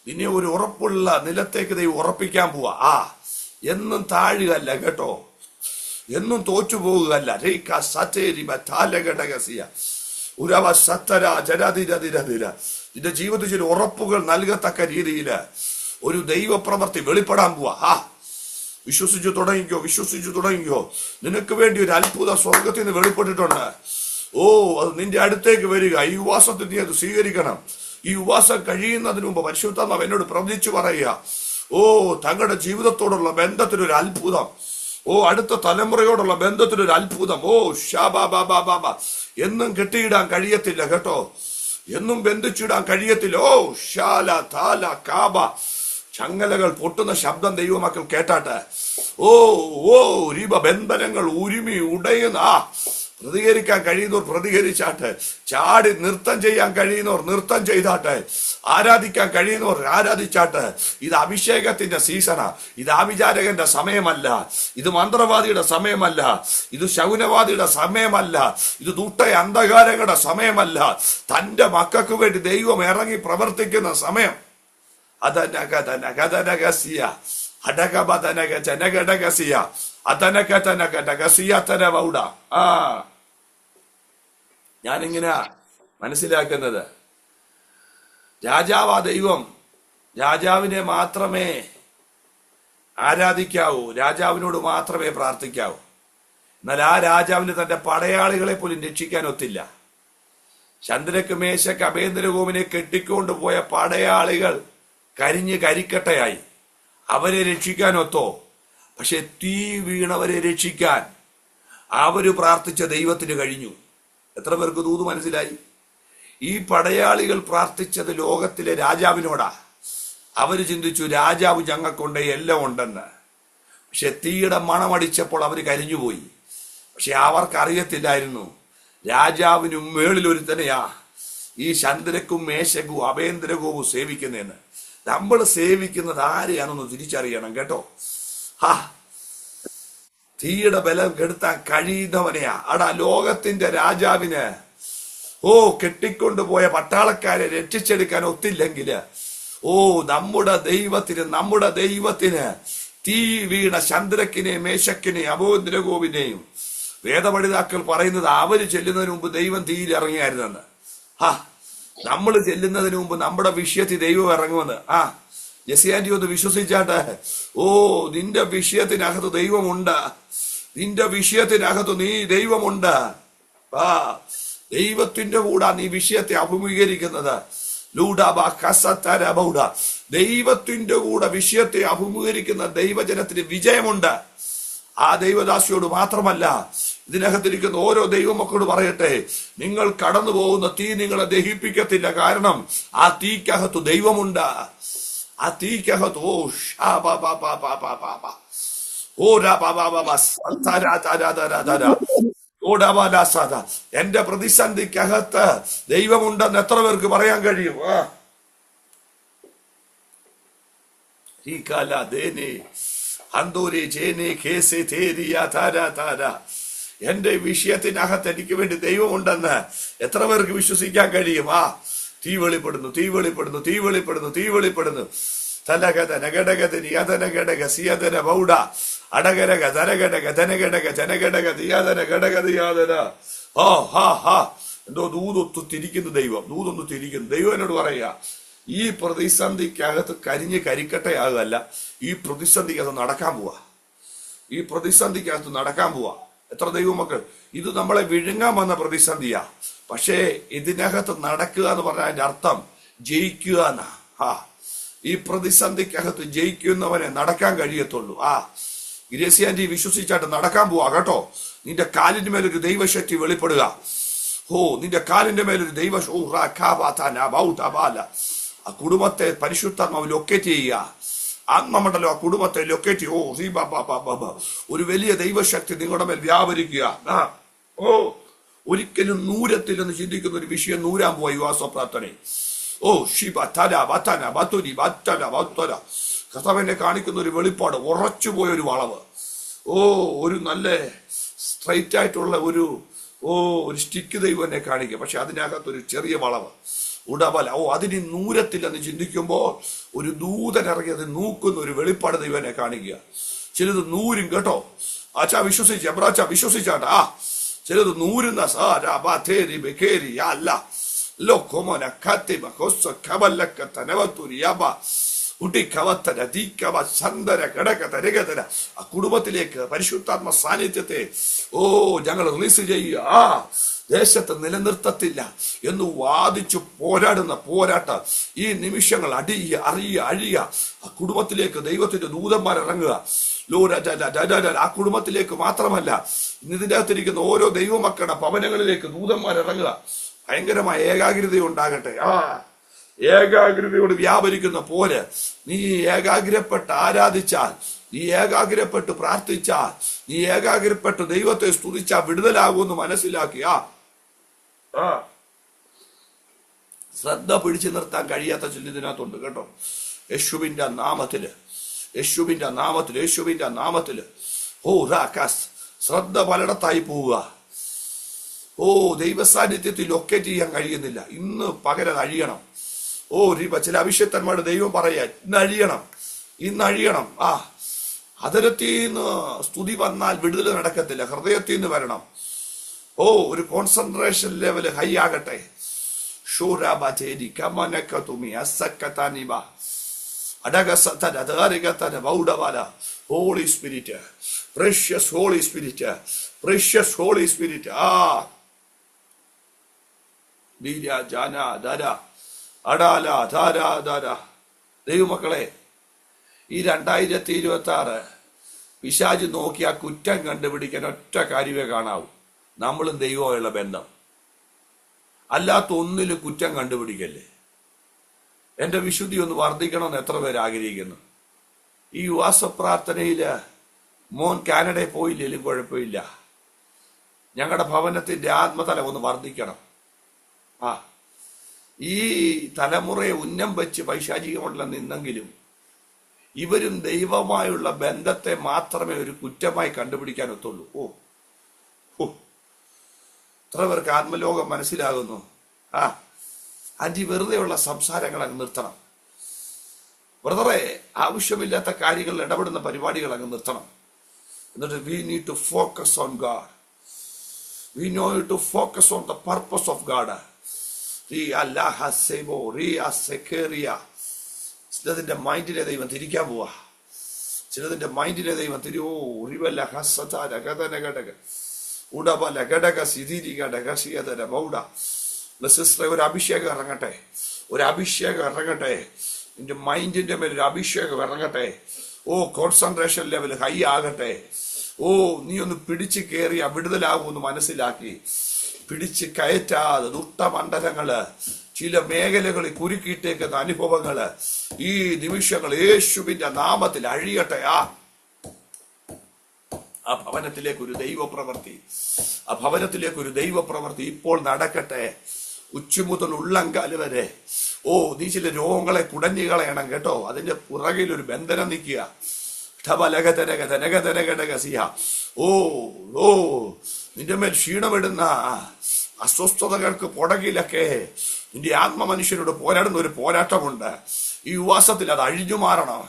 Speaker 1: നിന്നെ ഒരു ഉറപ്പുള്ള നിലത്തേക്ക് ദൈവം ഉറപ്പിക്കാൻ പോവാ. എന്നും താഴുകയല്ല കേട്ടോ, എന്നും തോറ്റു പോകുകയല്ല. നിന്റെ ജീവിതത്തിൽ ചില ഉറപ്പുകൾ നൽകത്തക്ക രീതിയിൽ ഒരു ദൈവപ്രവൃത്തി വെളിപ്പെടാൻ പോവാ. വിശ്വസിച്ചു തുടങ്ങിക്കോ, വിശ്വസിച്ചു തുടങ്ങിക്കോ. നിനക്ക് വേണ്ടി ഒരു അത്ഭുത സ്വർഗത്തിൽ നിന്ന് വെളിപ്പെട്ടിട്ടുണ്ട്. ഓ അത് നിന്റെ അടുത്തേക്ക് വരിക. ഈ ഉപവാസത്തിൽ നീ അത് സ്വീകരിക്കണം. ഈ ഉപവാസം കഴിയുന്നതിന് മുമ്പ് പരിശുദ്ധാത്മാവ് എന്നോട് പ്രവചിച്ചു പറയുക, ഓ തങ്ങളുടെ ജീവിതത്തോടുള്ള ബന്ധത്തിനൊരു അത്ഭുതം, ഓ അടുത്ത തലമുറയോടുള്ള ബന്ധത്തിനൊരു അത്ഭുതം. ഓ ഷാബാബാബാബാബ എന്നും കെട്ടിയിടാൻ കഴിയത്തില്ല കേട്ടോ, എന്നും ബന്ധിച്ചിടാൻ കഴിയത്തില്ല. ഓ ഷാല താല കാബ ചങ്ങലകൾ പൊട്ടുന്ന ശബ്ദം ദൈവമക്കൾ കേട്ടാട്ടെ. ഓ ഓ രീപ ബന്ധനങ്ങൾ ഉരുമി ഉടയുന്ന പ്രതികരിക്കാൻ കഴിയുന്നവർ പ്രതികരിച്ചാട്ടെ, ചാടി നൃത്തം ചെയ്യാൻ കഴിയുന്നവർ നൃത്തം ചെയ്താട്ടെ, ആരാധിക്കാൻ കഴിയുന്നവർ ആരാധിച്ചാട്ടെ. ഇത് അഭിഷേകത്തിന്റെ സീസണാ. ഇത് ആഭിചാരകന്റെ സമയമല്ല, ഇത് മന്ത്രവാദിയുടെ സമയമല്ല, ഇത് ശൗനവാദിയുടെ സമയമല്ല, ഇത് ദുഷ്ട അന്ധകാരങ്ങളുടെ സമയമല്ല. തന്റെ മക്കൾക്ക് വേണ്ടി ദൈവം ഇറങ്ങി പ്രവർത്തിക്കുന്ന സമയം. അതനകതനകതനകസിയ അടകബതനക ജനകടകസിയ അതനകതനകടകസിയ തനവൗഡ. ഞാനിങ്ങനെ മനസ്സിലാക്കുന്നത്, രാജാവാ ദൈവം, രാജാവിനെ മാത്രമേ ആരാധിക്കാവൂ, രാജാവിനോട് മാത്രമേ പ്രാർത്ഥിക്കാവൂ. എന്നാൽ ആ രാജാവിന് തന്റെ പടയാളികളെ പോലും രക്ഷിക്കാൻ ഒത്തില്ല. ചന്ദ്രക്ക് മേശക്ക് അഭേന്ദ്രഗോവിനെ കെട്ടിക്കൊണ്ടുപോയ പടയാളികൾ കരിഞ്ഞ് കരിക്കട്ടയായി. അവരെ രക്ഷിക്കാൻ ഒത്തോ? പക്ഷെ തീ വീണവരെ രക്ഷിക്കാൻ അവര് പ്രാർത്ഥിച്ച ദൈവത്തിന് കഴിഞ്ഞു. എത്ര പേർക്ക് ദൂത് മനസ്സിലായി? ഈ പടയാളികൾ പ്രാർത്ഥിച്ചത് ലോകത്തിലെ രാജാവിനോടാ. അവര് ചിന്തിച്ചു രാജാവ് ഞങ്ങൾക്കുണ്ട്, എല്ലാം ഉണ്ടെന്ന്. പക്ഷെ തീയുടെ മണമടിച്ചപ്പോൾ അവര് കരിഞ്ഞുപോയി. പക്ഷെ അവർക്കറിയത്തില്ലായിരുന്നു രാജാവിനും മേളിലൊരുത്തനെയാ ഈ ചന്ദ്രക്കും മേശക്കും അഭേന്ദ്രകവും സേവിക്കുന്നതെന്ന്. നമ്മൾ സേവിക്കുന്നത് ആരെയാണെന്ന് തിരിച്ചറിയണം കേട്ടോ. തീയുടെ ബലം കെടുത്താൻ കഴിയുന്നവനെയാ. ലോകത്തിന്റെ രാജാവിന് കെട്ടിക്കൊണ്ടുപോയ പട്ടാളക്കാരെ രക്ഷിച്ചെടുക്കാൻ ഒത്തില്ലെങ്കില് നമ്മുടെ ദൈവത്തിന് തീ വീണ ചന്ദ്രക്കിനെയും മേശക്കിനെയും അഭേന്ദ്രകോവിനെയും വേദപഠിതാക്കൾ പറയുന്നത് അവര് ചെല്ലുന്നതിന് മുമ്പ് ദൈവം തീയിൽ ഇറങ്ങിയായിരുന്നെന്ന്. നമ്മൾ ചെല്ലുന്നതിന് മുമ്പ് നമ്മുടെ വിഷയത്തിൽ ദൈവം ഇറങ്ങുമെന്ന്. ജെസിയാന്റി ഒന്ന് വിശ്വസിച്ചാട്ടെ. നിന്റെ വിഷയത്തിനകത്ത് ദൈവമുണ്ട്, നിന്റെ വിഷയത്തിനകത്ത് ദൈവമുണ്ട്. ദൈവത്തിന്റെ കൂടെ നീ വിഷയത്തെ അഭിമുഖീകരിക്കുന്നത്. ദൈവത്തിന്റെ കൂടെ വിഷയത്തെ അഭിമുഖീകരിക്കുന്ന ദൈവജനത്തിന് വിജയമുണ്ട്. ആ ദൈവദാസിയോട് മാത്രമല്ല, ഇതിനകത്തിരിക്കുന്ന ഓരോ ദൈവമക്കളോട് പറയട്ടെ, നിങ്ങൾ കടന്നു പോകുന്ന തീ നിങ്ങളെ ദഹിപ്പിക്കത്തില്ല. കാരണം ആ തീക്കകത്ത് ദൈവമുണ്ട്. ആ തീക്കകത്ത് എന്റെ പ്രതിസന്ധിക്കകത്ത് ദൈവമുണ്ടെന്ന് എത്ര പേർക്ക് പറയാൻ കഴിയും? എന്റെ വിഷയത്തിനകത്ത് എനിക്ക് വേണ്ടി ദൈവമുണ്ടെന്ന് എത്ര പേർക്ക് വിശ്വസിക്കാൻ കഴിയും? തീ വെളിപ്പെടുന്നു, തീ വെളിപ്പെടുന്നു, തീ വെളിപ്പെടുന്നു, തീ വെളിപ്പെടുന്നു. തലകഥ നഗടകഥ നിയതനഘടക സിയതന ബൗഡ അടകരക ധനഘടക ധനഘടക ജനഘടക ദിയാതന ഘടക ദിയാതന. എന്തോ ദൂതൊത്തു തിരിക്കുന്നു ദൈവം, ദൂതൊന്നു തിരിക്കുന്നു. ദൈവം എന്നോട് പറയുക, ഈ പ്രതിസന്ധിക്കകത്ത് കരിഞ്ഞ് കരിക്കട്ടയാകുകയല്ല, ഈ പ്രതിസന്ധിക്കകത്ത് നടക്കാൻ പോവാ, ഈ പ്രതിസന്ധിക്കകത്ത് നടക്കാൻ പോവാ. എത്ര ദൈവമക്കൾ, ഇത് നമ്മളെ വിഴുങ്ങാൻ വന്ന പ്രതിസന്ധിയാ. പക്ഷേ ഇതിനകത്ത് നടക്കുക എന്ന് പറഞ്ഞാൽ അതിന്റെ അർത്ഥം ജയിക്കുക എന്നാ. ഈ പ്രതിസന്ധിക്കകത്ത് ജയിക്കുന്നവനെ നടക്കാൻ കഴിയത്തുള്ളൂ. ഗ്രേസിയാൻറ്റി വിശ്വസിച്ചായിട്ട് നടക്കാൻ പോവാ കേട്ടോ. നിന്റെ കാലിന്റെ മേലൊരു ദൈവശക്തി വെളിപ്പെടുക. നിന്റെ കാലിന്റെ മേലൊരു ആ കുടുംബത്തെ പരിശുദ്ധാത്മാവ് ലൊക്കേറ്റ് ചെയ്യുക. ആത്മമണ്ഡലം ആ കുടുംബത്തെ ലൊക്കേറ്റ് ഒരു വലിയ ദൈവശക്തി നിങ്ങളുടെ മേൽ വ്യാപരിക്കുക. ഒരിക്കലും നൂരത്തില്ലെന്ന് ചിന്തിക്കുന്ന ഒരു വിഷയം നൂരാൻ പോയ വിവാസ പ്രാർത്ഥന. കർത്താവിനെ കാണിക്കുന്ന ഒരു വെളിപ്പാട്, ഉറച്ചുപോയ ഒരു വളവ്. ഒരു നല്ല സ്ട്രൈറ്റ് ആയിട്ടുള്ള ഒരു സ്റ്റിക്ക് ദൈവം എന്നെ കാണിക്കുക. പക്ഷെ അതിനകത്തൊരു ചെറിയ വളവ് ഉടവല. അതിന് നൂരത്തില്ലെന്ന് ചിന്തിക്കുമ്പോൾ ഒരു ദൂതൻ ഇറങ്ങി അത് നൂക്കുന്ന ഒരു വെളിപ്പാട് ദൈവം എന്നെ കാണിക്കുക. ചിലത് നൂരും കേട്ടോ. അച്ഛാ വിശ്വസിച്ച് എബ്രാച്ച വിശ്വസിച്ചാട്ടാ. ചിലത് നൂരുന്ന ആ കുടുംബത്തിലേക്ക് പരിശുദ്ധാത്മ സാന്നിധ്യത്തെ ഞങ്ങൾ റിലീസ് ചെയ്യുക. ദേശത്ത് നിലനിർത്തത്തില്ല എന്ന് വാദിച്ചു പോരാടുന്ന പോരാട്ടം ഈ നിമിഷങ്ങൾ അഴിയുക. ആ കുടുംബത്തിലേക്ക് ദൈവത്തിന്റെ ദൂതന്മാരിറങ്ങുക. ആ കുടുംബത്തിലേക്ക് മാത്രമല്ല, ഇതിന്റെ അകത്തിരിക്കുന്ന ഓരോ ദൈവമക്കളുടെ ഭവനങ്ങളിലേക്ക് ദൂതന്മാരിറങ്ങുക. ഭയങ്കരമായ ഏകാഗ്രത ഉണ്ടാകട്ടെ. ഏകാഗ്രതയോട് വ്യാപരിക്കുന്ന പോലെ നീ ഏകാഗ്രപ്പെട്ട് ആരാധിച്ചാൽ, നീ ഏകാഗ്രപ്പെട്ട് പ്രാർത്ഥിച്ചാൽ, നീ ഏകാഗ്രപ്പെട്ട് ദൈവത്തെ സ്തുതിച്ചാൽ വിടുതലാകുമെന്ന് മനസ്സിലാക്കിയ ശ്രദ്ധ പിടിച്ചു നിർത്താൻ കഴിയാത്ത ചിലതിനകത്തുണ്ട് കേട്ടോ. യേശുവിന്റെ നാമത്തില് ശ്രദ്ധ പലയിടത്തായി പോവുക. ദൈവസാന്നിധ്യത്തിൽ ലൊക്കേറ്റ് ചെയ്യാൻ കഴിയുന്നില്ല. ഇന്ന് പകരം അഴിയണം. ചില അഭിഷേക്തന്മാരുടെ ദൈവം പറയാ ഇന്ന് അഴിയണം. അതരത്തിൽ നിന്ന് സ്തുതി വന്നാൽ വിടുതൽ നടക്കത്തില്ല, ഹൃദയത്തിൽ നിന്ന് വരണം. ഒരു കോൺസെൻട്രേഷൻ ലെവൽ ഹൈ ആകട്ടെ. Holy Spirit, precious Holy Spirit, precious Holy Spirit. ദൈവമക്കളെ, ഈ 2026 പിശാച് നോക്കി ആ കുറ്റം കണ്ടുപിടിക്കാൻ ഒറ്റ കാര്യമേ കാണാവൂ: നമ്മളും ദൈവമുള്ള ബന്ധം. അല്ലാത്ത ഒന്നിലും കുറ്റം കണ്ടുപിടിക്കല്ലേ. എന്റെ വിശുദ്ധി ഒന്ന് വർദ്ധിക്കണമെന്ന് എത്ര പേര് ആഗ്രഹിക്കുന്നു? ഈ യുവാസ പ്രാർത്ഥനയില് മോൻ കാനഡയിൽ പോയില്ലെങ്കിലും കുഴപ്പമില്ല, ഞങ്ങളുടെ ഭവനത്തിന്റെ ആത്മതലം ഒന്ന് വർദ്ധിക്കണം. ഈ തലമുറയെ ഉന്നം വെച്ച് പൈശാചികമുള്ള നിന്നെങ്കിലും ഇവരും ദൈവമായുള്ള ബന്ധത്തെ മാത്രമേ ഒരു കുറ്റമായി കണ്ടുപിടിക്കാൻ ഒത്തുള്ളൂ. എത്ര പേർക്ക് ആത്മലോകം മനസ്സിലാകുന്നു? ആന്റി, വെറുതെയുള്ള സംസാരങ്ങൾ അങ്ങ് നിർത്തണം. ബ്രദറെ, ആവശ്യമില്ലാത്ത കാര്യങ്ങളിൽ ഇടപെടുന്ന പരിപാടികൾ അങ്ങ് നിർത്തണം. എന്നിട്ട് we need to focus on God. We need to focus on the purpose of God. ചിലതിന്റെ മൈൻഡിനെ ദൈവം തിരിക്കാൻ പോവാ. ചിലതിന്റെ മൈൻഡിനെ ദൈവം സിസ്റ്ററെ, ഒരു അഭിഷേകം ഇറങ്ങട്ടെ. നിന്റെ മൈൻഡിന്റെ മേൽ ഒരു അഭിഷേകം ഇറങ്ങട്ടെ. കോൺസെൻട്രേഷൻ ലെവൽ ഹൈ ആകട്ടെ. നീ ഒന്ന് പിടിച്ചു കയറിയ വിടുതലാകുമെന്ന് മനസ്സിലാക്കി പിടിച്ച് കയറ്റാതെ ദുഷ്ടമണ്ഡലങ്ങള്, ചില മേഖലകളിൽ കുരുക്കിയിട്ടേക്കുന്ന അനുഭവങ്ങള് ഈ നിമിഷങ്ങൾ യേശുവിന്റെ നാമത്തിൽ അഴിയട്ടെ. ആ ഭവനത്തിലേക്കൊരു ദൈവപ്രവൃത്തി ഇപ്പോൾ നടക്കട്ടെ. ഉച്ച മുതൽ ഉള്ളങ്കാല് വരെ നീ ചില രോഗങ്ങളെ കുടഞ്ഞു കളയണം കേട്ടോ. അതിന്റെ പുറകിൽ ഒരു ബന്ധനം നിൽക്കുക. നിന്റെ മേൽ ക്ഷീണമിടുന്ന അസ്വസ്ഥതകൾക്ക് പുറകിലൊക്കെ നിന്റെ ആത്മ മനുഷ്യരോട് പോരാടുന്ന ഒരു പോരാട്ടമുണ്ട്. ഈ യുവാസത്തിൽ അത് അഴിഞ്ഞു മാറണം.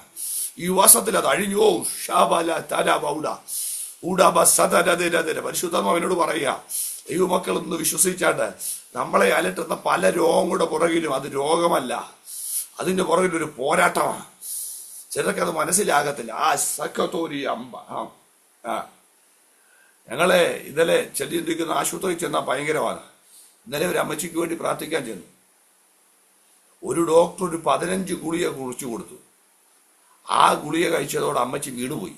Speaker 1: പരിശുദ്ധമാവിനോട് പറയുക, ദൈവമക്കൾ ഒന്ന് വിശ്വസിച്ചാണ്ട് നമ്മളെ അലട്ടുന്ന പല രോഗങ്ങളുടെ പുറകിലും അത് രോഗമല്ല, അതിന്റെ പുറകിലൊരു പോരാട്ടമാണ്. ചിലർക്ക് അത് മനസ്സിലാകത്തില്ല. ഞങ്ങളെ ഇന്നലെ ചെല്ലിയിരിക്കുന്ന ആശുപത്രിയിൽ ചെന്നാൽ ഭയങ്കരമാണ്. ഇന്നലെ ഒരു അമ്മച്ചിക്ക് വേണ്ടി പ്രാർത്ഥിക്കാൻ ചെന്നു. ഒരു ഡോക്ടർ ഒരു 15 ഗുളിക കുറിച്ചു കൊടുത്തു. ആ ഗുളിക കഴിച്ചതോടെ അമ്മച്ചി വീണുപോയി.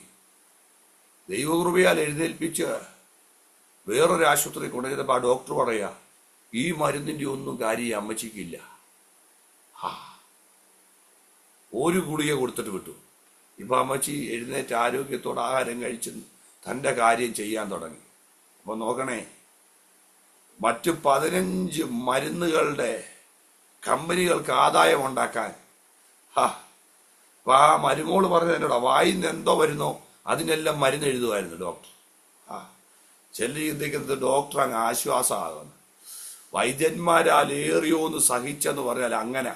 Speaker 1: ദൈവകൃപയാൽ എഴുന്നേൽപ്പിച്ച് വേറൊരു ആശുപത്രി കൊണ്ടുവരുന്നപ്പോൾ ആ ഡോക്ടർ പറയാ, ഈ മരുന്നിന്റെ ഒന്നും കാര്യം അമ്മച്ചിക്കില്ല. ഒരു ഗുളിക കൊടുത്തിട്ട് വിട്ടു. ഇപ്പൊ അമ്മച്ചി എഴുന്നേറ്റ് ആരോഗ്യത്തോടെ ആഹാരം കഴിച്ച് തൻ്റെ കാര്യം ചെയ്യാൻ തുടങ്ങി. അപ്പൊ നോക്കണേ, മറ്റു 15 മരുന്നുകളുടെ കമ്പനികൾക്ക് ആദായം ഉണ്ടാക്കാൻ അപ്പൊ ആ മരുമോള് പറഞ്ഞ എന്നോടാ, വായിന്ന് എന്തോ വരുന്നോ അതിനെല്ലാം മരുന്ന് എഴുതുമായിരുന്നു ഡോക്ടർ. ചിന്തിക്കുന്നത് ഡോക്ടർ അങ്ങ് ആശ്വാസമാകുന്നു. വൈദ്യന്മാരാൽ ഏറിയോന്ന് സഹിച്ചെന്ന് പറഞ്ഞാൽ അങ്ങനെ.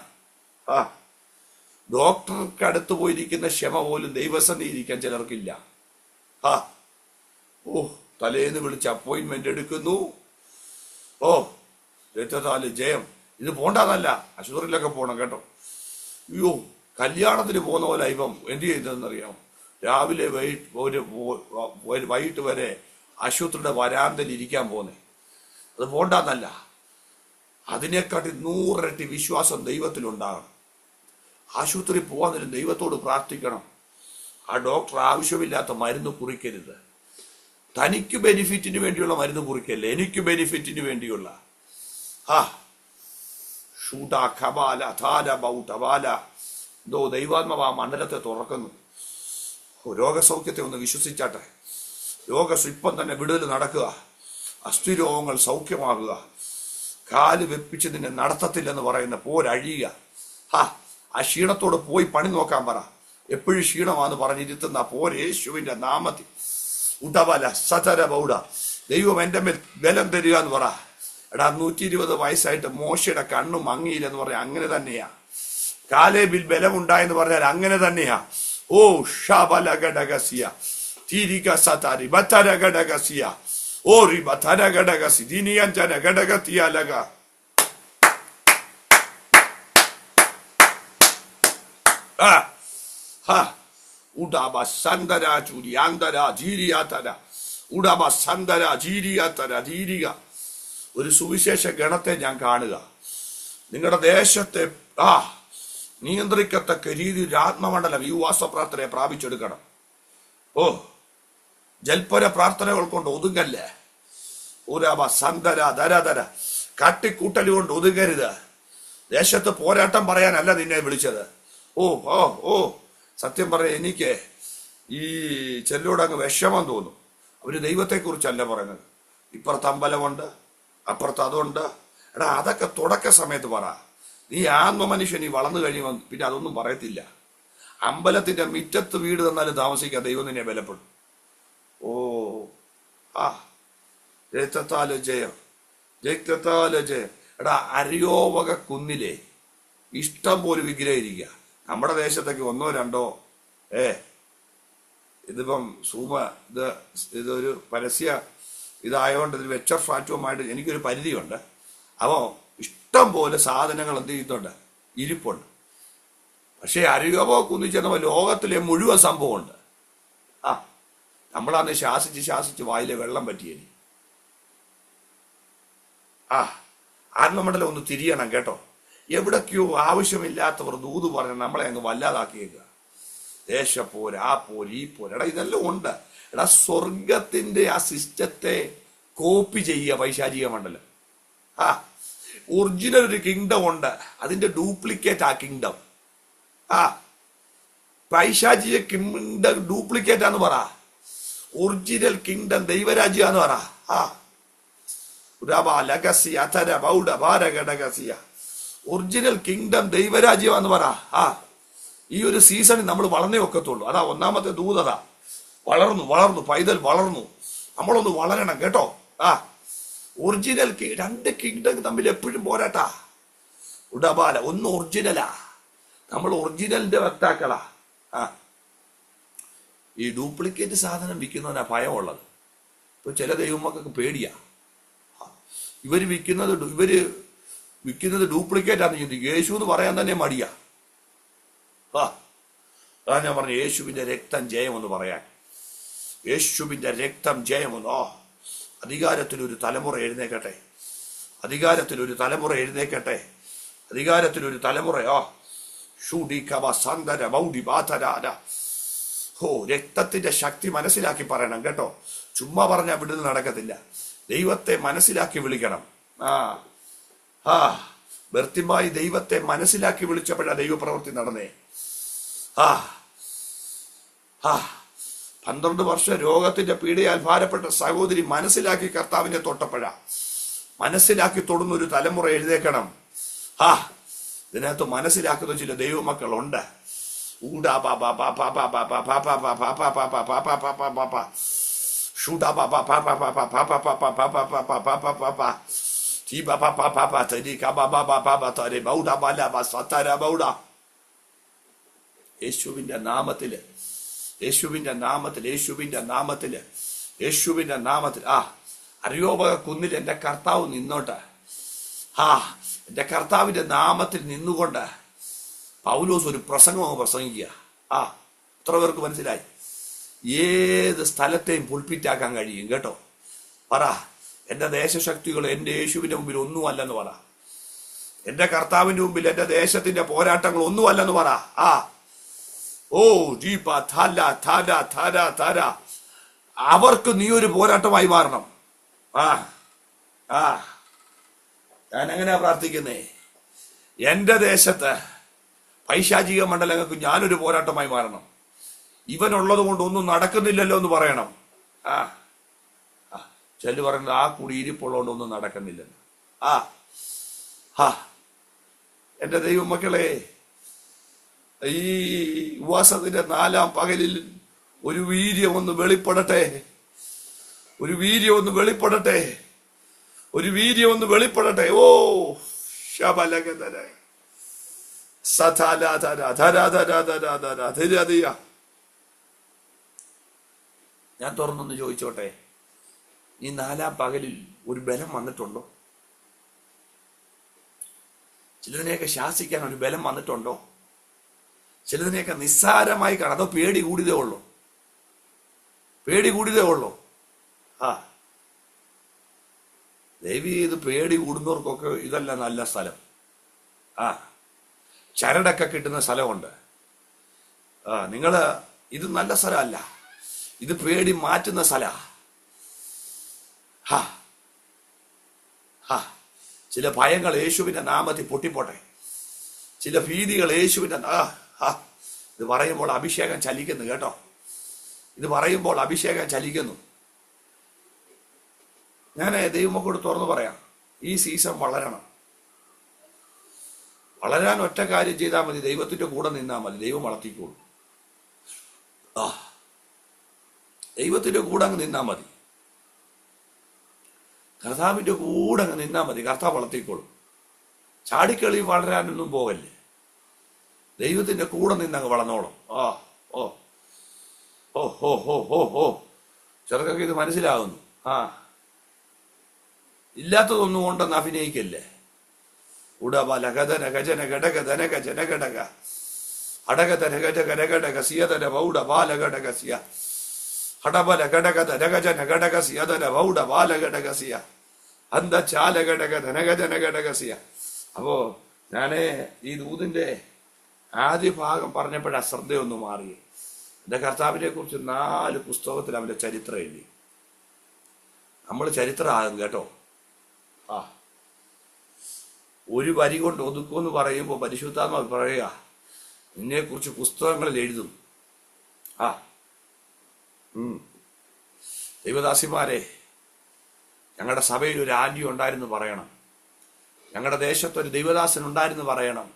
Speaker 1: ഡോക്ടർക്ക് അടുത്ത് പോയിരിക്കുന്ന ക്ഷമ പോലും ദൈവസന്നിധി ഇരിക്കാൻ ചിലർക്കില്ല. തലേന്ന് വിളിച്ച് അപ്പോയിന്റ്മെന്റ് എടുക്കുന്നു. രക്തത്താല് ജയം. ഇത് പോണ്ടെന്നല്ല, ആശുപത്രിയിലൊക്കെ പോകണം കേട്ടോ. അയ്യോ, കല്യാണത്തിന് പോകുന്ന പോലെ ഇപ്പം എന്ത് ചെയ്തതെന്നറിയാം, രാവിലെ വൈകിട്ട് വരെ ആശുപത്രിയുടെ വരാന്തയിൽ ഇരിക്കാൻ പോന്നേ. അത് പോണ്ടെന്നല്ല, അതിനെക്കാട്ടി 100 ഇരട്ടി വിശ്വാസം ദൈവത്തിലുണ്ടാകണം. ആശുപത്രി പോകാൻ നേരം ദൈവത്തോട് പ്രാർത്ഥിക്കണം. ആ ഡോക്ടർ ആവശ്യമില്ലാത്ത മരുന്ന് കുറിക്കരുത്. തനിക്ക് ബെനിഫിറ്റിന് വേണ്ടിയുള്ള മരുന്ന് കുറിക്കല്ലേ, എനിക്ക് ബെനിഫിറ്റിന് വേണ്ടിയുള്ള. എന്തോ ദൈവാത്മാവ് ആ മണ്ഡലത്തെ തുറക്കുന്നു. രോഗസൗഖ്യത്തെ ഒന്ന് വിശ്വസിച്ചാട്ടെ. ഇപ്പം തന്നെ വിടുതൽ നടക്കുക. അസ്ഥിരോഗങ്ങൾ സൗഖ്യമാകുക. കാല് വെപ്പിച്ച് നിന്നെ നടത്തത്തില്ലെന്ന് പറയുന്ന പോരഴിയുക. ആ ക്ഷീണത്തോട് പോയി പണി നോക്കാൻ പറ. എപ്പോഴും ക്ഷീണമാന്ന് പറഞ്ഞിരുത്തുന്ന പോര് യേശുവിന്റെ നാമത്തിൽ ഉടബല സതര ബൗഡ. ദൈവം എന്റെ മേൽ ബലം തരിക എന്ന് പറ. എടാ, 120 വയസ്സായിട്ട് മോശയുടെ കണ്ണു മങ്ങിയില്ലെന്ന് പറയാം, അങ്ങനെ തന്നെയാ. കാലേബിൽ ബലമുണ്ടായെന്ന് പറഞ്ഞാൽ അങ്ങനെ തന്നെയാ. ഓ ഷബല ഘടകസിയ തിരിക സതാരി ബത്തര ഘടകസിയ ഓ റി ബത്തര ഘടകസി ദിനിയഞ്ചന ഘടകത്തിയാലക. ഉടബ സന്ദര ചൂരി അന്തര ജീരിയാത്തര ഉടബ സന്ദര ജീരിയാത്തര ധീരിക. ഒരു സുവിശേഷ ഗണത്തെ ഞാൻ കാണുക. നിങ്ങളുടെ ദേശത്തെ നിയന്ത്രിക്കത്തക്ക രീതിയിൽ ആത്മമണ്ഡലം ഈ ഉപവാസ പ്രാർത്ഥനയെ പ്രാപിച്ചെടുക്കണം. ജൽപ്പര പ്രാർത്ഥനകൾ കൊണ്ട് ഒതുങ്ങല്ലേ. ഉരബ സന്ദര ധരധര കാട്ടിക്കൂട്ടൽ കൊണ്ട് ഒതുങ്ങരുത്. ദേശത്ത് പോരാട്ടം പറയാനല്ല നിന്നെ വിളിച്ചത്. സത്യം പറയാം, എനിക്ക് ഈ ചെല്ലോട് അങ്ങ് വിഷമം തോന്നും. അവര് ദൈവത്തെക്കുറിച്ചല്ല പറയുന്നത്. ഇപ്പുറത്ത് അമ്പലമുണ്ട്, അപ്പുറത്ത് അതുണ്ട്. എടാ, അതൊക്കെ തുടക്ക സമയത്ത് പറ. നീ ആത്മമനുഷ്യൻ ഈ വളർന്നു കഴിയുമ്പോൾ പിന്നെ അതൊന്നും പറയത്തില്ല. അമ്പലത്തിന്റെ മുറ്റത്ത് വീട് തന്നാലും താമസിക്കാൻ ദൈവം നിന്നെ ബലപ്പെടും. രക്തത്താല് ജയം, രക്തത്താല് ജയം. എടാ, അരിയോവക കുന്നിലെ ഇഷ്ടം പോലെ വിഗ്രഹം ഇരിക്കുക. നമ്മുടെ ദേശത്തൊക്കെ 1 2 ഇതിപ്പം ഇതൊരു പരസ്യ ഇതായതുകൊണ്ട് ഇതിൽ വെച്ചർ ഫ്ലാറ്റുമായിട്ട് എനിക്കൊരു പരിധിയുണ്ട്. അപ്പോൾ ഇഷ്ടം പോലെ സാധനങ്ങൾ എന്ത് ചെയ്യുന്നുണ്ട്, ഇരിപ്പുണ്ട്. പക്ഷേ അരികമോ കുന്നിച്ചെന്നപ്പോൾ ലോകത്തിലെ മുഴുവൻ സംഭവമുണ്ട്. നമ്മളന്ന് ശാസിച്ച് വായിലെ വെള്ളം പറ്റിയേനി. ആത്മമണ്ഡലം ഒന്ന് തിരിയണം കേട്ടോ. എവിടൊക്കെയോ ആവശ്യമില്ലാത്തവർ ദൂത് പറഞ്ഞ് നമ്മളെ അങ്ങ് വല്ലാതാക്കിയേക്കുക. ദേശപ്പോര്, ആ പോര്, ഈ പോര്. എടാ, ഇതെല്ലാം ഉണ്ട്. എടാ, സ്വർഗത്തിന്റെ ആ സിസ്റ്റത്തെ കോപ്പി ചെയ്യുക പൈശാചിക മണ്ഡലം. ഒറിജിനൽ ഒരു കിങ്ഡം ഉണ്ട്, അതിന്റെ ഡ്യൂപ്ലിക്കേറ്റ് ആ കിങ്ഡം. പൈശാചിക കിങ്ഡം ഡ്യൂപ്ലിക്കേറ്റ് ആന്ന് പറ. ഒറിജിനൽ കിങ്ഡം ദൈവരാജ്യാന്ന് പറ. ഒറിജിനൽ കിങ്ഡം ദൈവരാജ്യമാന്ന് പറ. ഈ ഒരു സീസണിൽ നമ്മൾ വളർന്നേ ഒക്കത്തുള്ളൂ. അതാ ഒന്നാമത്തെ ദൂതത. വളർന്നു പൈതൽ വളർന്നു. നമ്മളൊന്ന് വളരണം കേട്ടോ. ഒറിജിനൽ 2 കിങ്ഡം തമ്മിൽ എപ്പോഴും പോരാട്ടാ. ഉടബാല ഒന്ന് ഒറിജിനലാ, നമ്മൾ ഒറിജിനലിന്റെ വക്താക്കളാ. ഈ ഡ്യൂപ്ലിക്കേറ്റ് സാധനം വിൽക്കുന്നതിനാ ഭയമുള്ളത്. ഇപ്പൊ ചില ദൈവമക്കൾക്ക് പേടിയാ. ഇവര് വിൽക്കുന്നത് ഡ്യൂപ്ലിക്കേറ്റ് ആണെന്ന് ചിന്തിക്കും. യേശു എന്ന് പറയാൻ തന്നെ മടിയാ. അതാ ഞാൻ പറഞ്ഞു, യേശുവിന്റെ രക്തം ജയമെന്ന് പറയാൻ. യേശുവിന്റെ രക്തം ജയമെന്നോ അധികാരത്തിലൊരു തലമുറ എഴുന്നേക്കട്ടെ, അധികാരത്തിലൊരു തലമുറ എഴുന്നേക്കട്ടെ, അധികാരത്തിലൊരു തലമുറ. രക്തത്തിന്റെ ശക്തി മനസ്സിലാക്കി പറയണം കേട്ടോ. ചുമ്മാ പറഞ്ഞാൽ വിടുതൽ നടക്കത്തില്ല. ദൈവത്തെ മനസ്സിലാക്കി വിളിക്കണം. ബർത്തിമായി ദൈവത്തെ മനസ്സിലാക്കി വിളിച്ചപ്പോഴാ ദൈവപ്രവൃത്തി നടന്നേ. 12 വർഷം രോഗത്തിന്റെ പീഡയാൽ ഭാരപ്പെട്ട സഹോദരി മനസ്സിലാക്കി കർത്താവിനെ തൊട്ടപ്പോഴാ. മനസ്സിലാക്കി തൊടുന്ന ഒരു തലമുറ എഴുന്നേക്കണം. ഇതിനകത്ത് മനസ്സിലാക്കുന്ന ചില ദൈവമക്കളുണ്ട്. യേശുവിന്റെ നാമത്തില്, യേശുവിന്റെ നാമത്തിൽ, യേശുവിന്റെ നാമത്തില്, യേശുവിന്റെ നാമത്തിൽ. അരിയോപക കുന്നിൽ എന്റെ കർത്താവ് നിന്നോട്ട്. എന്റെ കർത്താവിന്റെ നാമത്തിൽ നിന്നുകൊണ്ട് പൗലോസ് ഒരു പ്രസംഗം പ്രസംഗിക്കുക. എത്ര പേർക്ക് മനസ്സിലായി? ഏത് സ്ഥലത്തെയും പുൽപ്പിറ്റാക്കാൻ കഴിയും കേട്ടോ. പറ, എന്റെ ദേശശക്തികൾ എന്റെ യേശുവിന്റെ മുമ്പിൽ ഒന്നുമല്ലെന്ന് പറ. എന്റെ കർത്താവിന്റെ മുമ്പിൽ എന്റെ ദേശത്തിന്റെ പോരാട്ടങ്ങൾ ഒന്നുമല്ലെന്ന് പറ. അവർക്ക് നീ ഒരു പോരാട്ടമായി മാറണം. ഞാൻ എങ്ങനെയാ പ്രാർത്ഥിക്കുന്നേ? എന്റെ ദേശത്ത് പൈശാചിക മണ്ഡലങ്ങൾക്ക് ഞാനൊരു പോരാട്ടമായി മാറണം. ഇവനുള്ളത് കൊണ്ട് ഒന്നും നടക്കുന്നില്ലല്ലോ എന്ന് പറയണം. ചെല്ലു പറയുന്നത് ആ കൂടി ഇരിപ്പുള്ളതുകൊണ്ട് ഒന്നും നടക്കുന്നില്ലെന്ന്. എന്റെ ദൈവമക്കളെ, ഈ ഉപവാസത്തിന്റെ 4ാം പകലിൽ ഒരു വീര്യം ഒന്ന് വെളിപ്പെടട്ടെ, ഒരു വീര്യം ഒന്ന് വെളിപ്പെടട്ടെ, ഒരു വീര്യം ഒന്ന് വെളിപ്പെടട്ടെ. ശബലഗതര ഞാൻ തുറന്നൊന്ന് ചോദിച്ചോട്ടെ, ഈ 4ാം പകലിൽ ഒരു ബലം വന്നിട്ടുണ്ടോ? ചിലതിനെയൊക്കെ ശാസിക്കാൻ ഒരു ബലം വന്നിട്ടുണ്ടോ? ചിലതിനെയൊക്കെ നിസ്സാരമായി കാണാം. അതോ പേടി കൂടിയതേ ഉള്ളൂ? പേടി കൂടിയതേ ഉള്ളൂ. ദേവി, ഇത് പേടി കൂടുന്നവർക്കൊക്കെ ഇതല്ല നല്ല സ്ഥലം. ചരടൊക്കെ കിട്ടുന്ന സ്ഥലമുണ്ട്. നിങ്ങള് ഇത് നല്ല സ്ഥലമല്ല, ഇത് പേടി മാറ്റുന്ന സ്ഥല. ചില ഭയങ്ങൾ യേശുവിന്റെ നാമത്തിൽ പൊട്ടിപ്പോട്ടെ. ചില ഭീതികൾ യേശുവിന്റെ ഇത് പറയുമ്പോൾ അഭിഷേകം ചലിക്കുന്നു കേട്ടോ. ഇത് പറയുമ്പോൾ അഭിഷേകം ചലിക്കുന്നു. ഞാൻ ദൈവമക്കളോട് തുറന്നു പറയാം, ഈ സീസൺ വളരണം. വളരാൻ ഒറ്റ കാര്യം ചെയ്താൽ മതി, ദൈവത്തിന്റെ കൂടെ നിന്നാൽ മതി. ദൈവം വളർത്തിക്കോളും. ദൈവത്തിന്റെ കൂടെ അങ്ങ് നിന്നാൽ മതി, കർത്താവിന്റെ കൂടെ അങ്ങ് നിന്നാൽ മതി. കർത്താവ് വളർത്തിക്കോളും. ചാടിക്കളി വളരാനൊന്നും പോകല്ലേ, ദൈവത്തിന്റെ കൂടെ നിന്നങ്ങ് വളർന്നോളും. ചെറുക്കൊക്കെ ഇത് മനസ്സിലാകുന്നു. ഇല്ലാത്തതൊന്നും കൊണ്ടെന്ന് അഭിനയിക്കല്ലേ. ഉടബല ഗദന ഗജന ഘടക ധനക ജനഘടക അടകധന ഗജ ഗരഘടക സിയതന ബൗഡ ബാല ഘടക സിയ ഹടബല ഘടക ധനഗജന ഘടക സിയതന ബൗഡ ബാല ഘടക സിയ അന്ത ചാല ഘടക ധനഗജന ഘടക സിയ. അപ്പോ ഞാന് ഈ ദൂതിന്റെ ആദ്യ ഭാഗം പറഞ്ഞപ്പോഴാ ശ്രദ്ധയൊന്നു മാറി. എന്റെ കർത്താവിനെ കുറിച്ച് 4 പുസ്തകത്തിൽ അവന്റെ ചരിത്രം എഴുതി. നമ്മൾ ചരിത്രമാകും കേട്ടോ. ഒരു വരി കൊണ്ട് ഒതുക്കുമെന്ന് പറയുമ്പോൾ പരിശുദ്ധാത്മാവ് പറയുക, നിന്നെ കുറിച്ച് പുസ്തകങ്ങളിൽ എഴുതും. ദൈവദാസിമാരെ, ഞങ്ങളുടെ സഭയിൽ ഒരു ആന്റി ഉണ്ടായിരുന്നു പറയണം. ഞങ്ങളുടെ ദേശത്തൊരു ദൈവദാസൻ ഉണ്ടായിരുന്നു പറയണം.